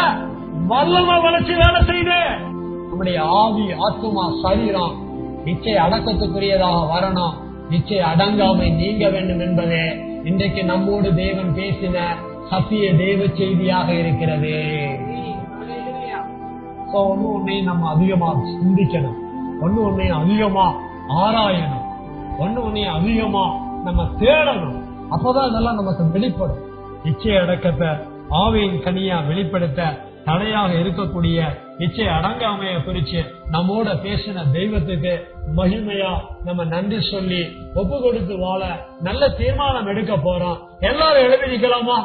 வல்லமை வளர்ச்சி வேலை செய்யுது. நம்முடைய ஆவி ஆத்மா சரீரம் இச்சை அடக்கத்துக்குரியதாக வரணும். இச்சை அடங்காமை நீங்க வேண்டும் என்பதே இன்றைக்கு நம்மோடு தேவன் பேசின சத்திய தேவ செய்தியாக இருக்கிறது. ஒன்னையும் நம்ம அதிகமா சிந்திக்கணும். ஒன்னையும் அதிகமா ஆராயணும். ஒன்னையும் அதிகமா நம்ம தேடணும். அப்பதான் இதெல்லாம் நமக்கு வெளிப்படும். இச்சை அடக்கத்தை ஆவியின் கனியா வெளிப்படுத்த தடையாக இருக்கக்கூடிய இச்சை அடங்காமைய குறிச்சு நம்மோட பேசின தெய்வத்துக்கு மகிமையா நம்ம நன்றி சொல்லி ஒப்பு கொடுத்து வாழ நல்ல தீர்மானம் எடுக்க போறோம். எல்லாரும் எழுதி நிக்கலாமா?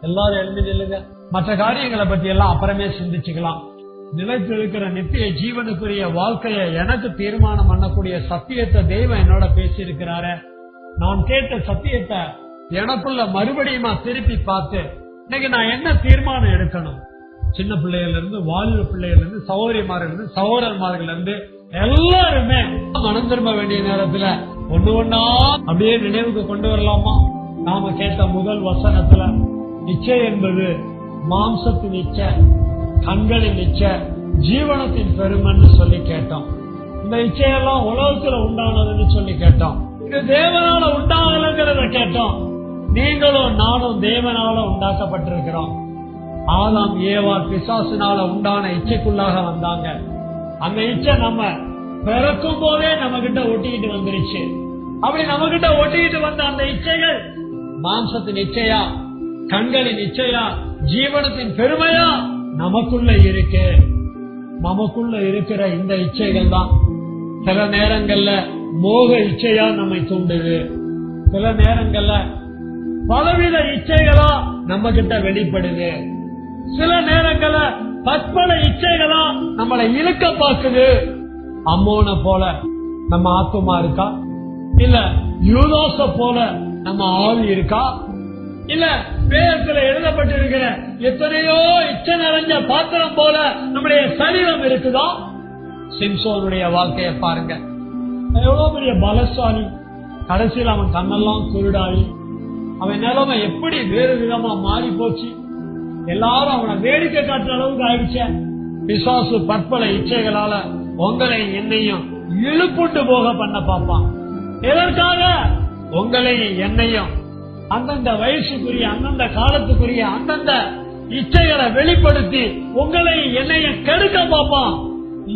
எல்லாரும் எழுதி நில்லுங்க. மற்ற காரியங்களை பத்தி எல்லாம் அப்புறமே சிந்திச்சுக்கலாம். நிலைத்து இருக்கிற நித்திய ஜீவனுக்குரிய வாழ்க்கைய எனக்கு தீர்மானம் பண்ணக்கூடிய சத்தியத்தை தெய்வம் என்னோட பேசி இருக்கிறாரு. நான் கேட்ட சத்தியத்தை எனக்குள்ள மறுபடியுமா திருப்பி பார்த்து இன்னைக்கு நான் என்ன தீர்மானம் எடுக்கணும்? சின்ன பிள்ளைகள்ல இருந்து வாலிப பிள்ளைகள்ல இருந்து சகோதரிமார்கள் இருந்து சகோதரன்மார்கள் இருந்து எல்லாருமே மனம் திரும்ப வேண்டிய நேரத்துல ஒண்ணு ஒண்ணா அப்படியே நினைவுக்கு கொண்டு வரலாமா? நாம கேட்ட முதல் வசனத்துல இச்சை என்பது மாம்சத்தின் இச்சை, கண்களின் இச்சை, ஜீவனத்தின் பெருமைன்னு சொல்லி கேட்டோம். இந்த இச்சையெல்லாம் உலகத்துல உண்டானதுன்னு சொல்லி கேட்டோம். இது தேவனால உண்டாகலங்கிறத கேட்டோம். நீங்களும் நானும் தேவனால உண்டாக்கப்பட்டிருக்கிறோம். ஆதாம் ஏவாள் பிசாசினால உண்டான இச்சைக்குள்ளாக வந்தாங்க. அந்த இச்சை நம்ம பிறக்கும் போதே நம்ம கிட்ட ஒட்டிக்கிட்டு வந்துருச்சு. அப்படி நம்ம கிட்ட ஒட்டிக்கிட்டு வந்த அந்த இச்சைகள் மாம்சத்தின் இச்சையா, கண்களின் இச்சையா, ஜீவனத்தின் பெருமையா நமக்குள்ள இருக்கு. நமக்குள்ள இருக்கிற இந்த இச்சைகள் தான் சில நேரங்கள்ல மோக இச்சையா நம்மை தூண்டுது. சில நேரங்கள்ல பலவித இச்சைகளா நம்ம கிட்ட வெளிப்படுது. சில நேரங்கள்ல பற்பல இச்சைகளா நம்மளை இழுக்க பார்க்குது. அம்மோன போல நம்ம ஆத்துமா இருக்கா? இல்ல யூதாச போல நம்ம ஆவி இருக்கா? இல்ல வேதத்துல எழுதப்பட்டிருக்கிற எத்தனையோ இச்சை நிறைஞ்ச பாத்திரம் போல நம்முடைய சரீரம் இருக்குதா? சிம்சோனுடைய வாழ்க்கைய பாருங்க. எவ்வளவு பெரிய பலசாலி, கடைசியில் அவன் கண்ணெல்லாம் குருடாயி அவன் நிலைமை எப்படி வேறு விதமா மாறி போச்சு. எல்லாரும் அவனை வேடிக்கை காட்டுற அளவுக்கு ஆயிடுச்ச. பிசாசு பற்பல இச்சைகளால உங்களை என்னையும் இழுப்புட்டு போக பண்ண பார்ப்பான். எதற்காக? உங்களையும் என்னையும் அந்தந்த வயசுக்குரிய, அந்தந்த காலத்துக்குரிய அந்தந்த இச்சைகளை வெளிப்படுத்தி உங்களையும் என்னையும் கெடுக்க பார்ப்பான்.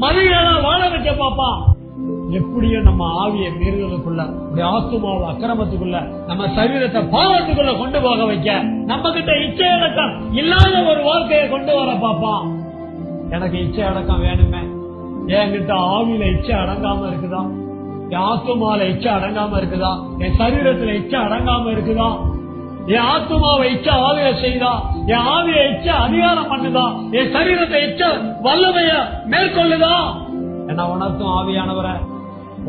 மனிதனா வாழ வைக்க பார்ப்பான். எப்படியோ நம்ம ஆவியை மீறுதலுக்குள்ள, ஆத்துமாவை அக்கிரமத்துக்குள்ள, நம்ம சரீரத்தை பாவத்துக்குள்ள கொண்டு போக வைக்க, நம்ம கிட்ட இச்சை அடக்கம் இல்லாத ஒரு வாழ்க்கையை கொண்டு வர பார்ப்பான். எனக்கு இச்சை அடக்கம் வேணுமே, என்கிட்ட ஆவியில இச்சை அடங்காம இருக்குதா? என் ஆத்துமாவில இச்சை அடங்காம இருக்குதா? என் சரீரத்துல இச்சை அடங்காம இருக்குதா? என் ஆத்துமாவை இச்சை ஆவிய செய்தா? என் ஆவிய இச்சை அதிகாரம் பண்ணுதா? என் சரீரத்தை இச்சை வல்லமைய மேற்கொள்ளுதா? என்ன உணர்த்தும் ஆவியானவரை?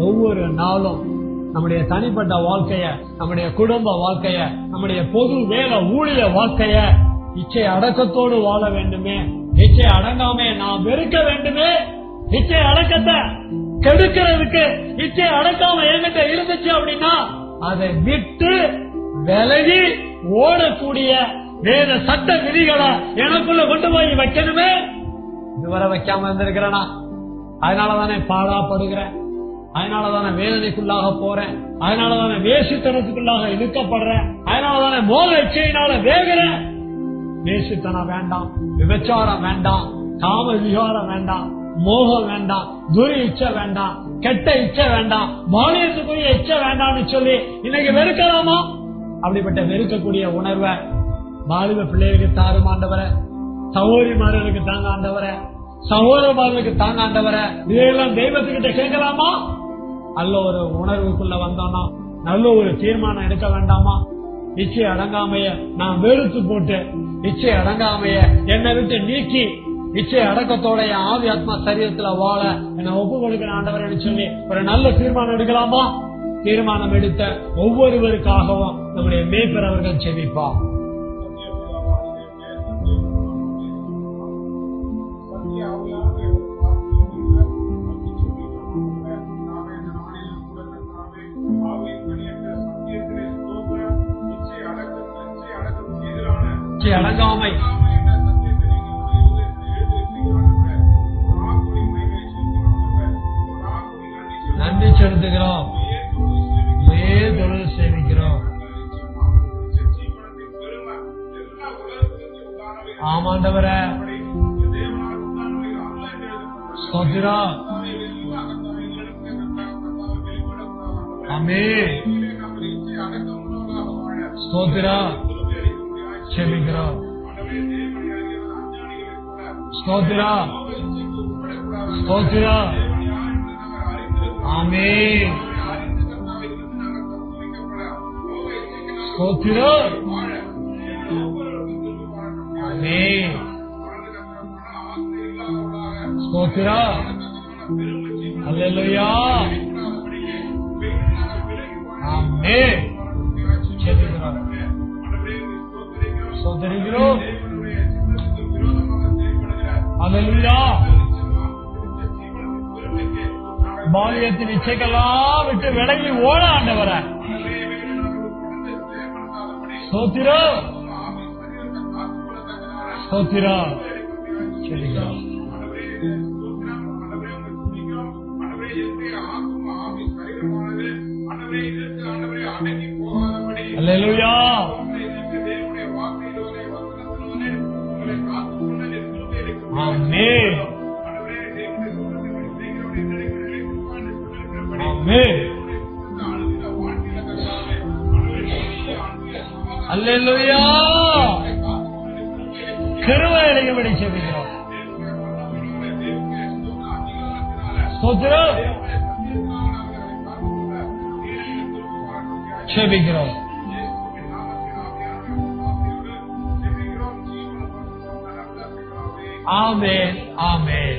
ஒவ்வொரு நாளும் நம்முடைய தனிப்பட்ட வாழ்க்கைய, நம்முடைய குடும்ப வாழ்க்கைய, நம்முடைய பொது வேலை ஊழிய வாழ்க்கைய இச்சை அடக்கத்தோடு வாழ வேண்டுமே. இச்சை அடங்காமே நாம் வெறுக்க வேண்டுமே. இச்சை அடக்கத்தை கெடுக்கிறதுக்கு இச்சை அடக்காம என்கிட்ட இருந்துச்சு அப்படின்னா அதை விட்டு விலகி ஓடக்கூடிய வேத சட்ட விதிகளை எனக்குள்ள கொண்டு போய் வைக்கணுமே. இதுவரை வைக்காம இருந்திருக்கிறேனா? அதனாலதானே பாடாப்படுகிறேன், அதனாலதானே வேதனைக்குள்ளாக போறேன், அதனாலதானே வேசித்தனத்துக்குள்ளாக இழுக்கப்படுறேன், அதனாலதானே மோக இச்சையினால வேகிறேன். வேசித்தனம் வேண்டாம், விபச்சாரம் வேண்டாம், காம விகாரம் வேண்டாம், மோகம் வேண்டாம், துரி இச்சை வேண்டாம், கெட்ட இச்சை வேண்டாம், மானியத்துக்குரிய இச்சை வேண்டாம்னு சொல்லி இன்னைக்கு வெறுக்கலாமா? அப்படிப்பட்ட வெறுக்கக்கூடிய உணர்வை வாலிப பிள்ளைகளுக்கு தாரும் ஆண்டவரே, சகோதரிமார்களுக்கு தாங்க ஆண்டவரே, சகோதரமார்களுக்கு தாங்க ஆண்டவரே. இதையெல்லாம் தெய்வத்துக்கிட்ட கேட்கலாமா? நல்ல ஒரு உணர்வுக்குள்ள வந்தோம்னா நல்ல ஒரு தீர்மானம் எடுக்க வேண்டாமா? இச்சை அடங்காமைய நான் வெறுத்து போட்டு, இச்சை அடங்காமைய என்னை விட்டு நீக்கி, இச்சை அடக்கத்தோட என் ஆவி ஆத்மா சரீரத்துல வாழ என்னை ஒப்பு கொடுக்கிற ஆண்டவரேன்னு சொல்லி ஒரு நல்ல தீர்மானம் எடுக்கலாமா? தீர்மானம் எடுத்த ஒவ்வொருவருக்காகவும் நம்முடைய மேய்ப்பர் அவர்கள் செபிப்பா. அடங்காமை நன்றி செலுத்துகிறோம், சேமிக்கிறோம். ஆமாண்டவரே ஸ்தோத்திரா. ஆமென். ஸ்தோத்திரா. செபிக்கிறோம். ஸ்தோத்திரா. ஸ்தோத்திரா. ஆமென். ஸ்தோத்திரா. ஆமென். ஸ்தோத்திரா. அல்லேலூயா. ஆமென். ஆமென். ஜெபிக்கிறோம். ஸ்தோத்திரிக்கிறோம். அல்லேலூயா. பாலியத்தின் இச்சைக்கெல்லாம் விட்டு விலகி ஓட ஆண்டவரே. ஸ்தோத்திரம். ஸ்தோத்திரம். ஜெபிக்கிறோம். அல்லேலூயா. ஆமென். ஆமென். அல்லேலூயா. கிருபை அடையும்படி ஜெபிக்கிறோம். ஸ்தோத்திரம். ஜெபிக்கிறோம். ஆமென். ஆமென்.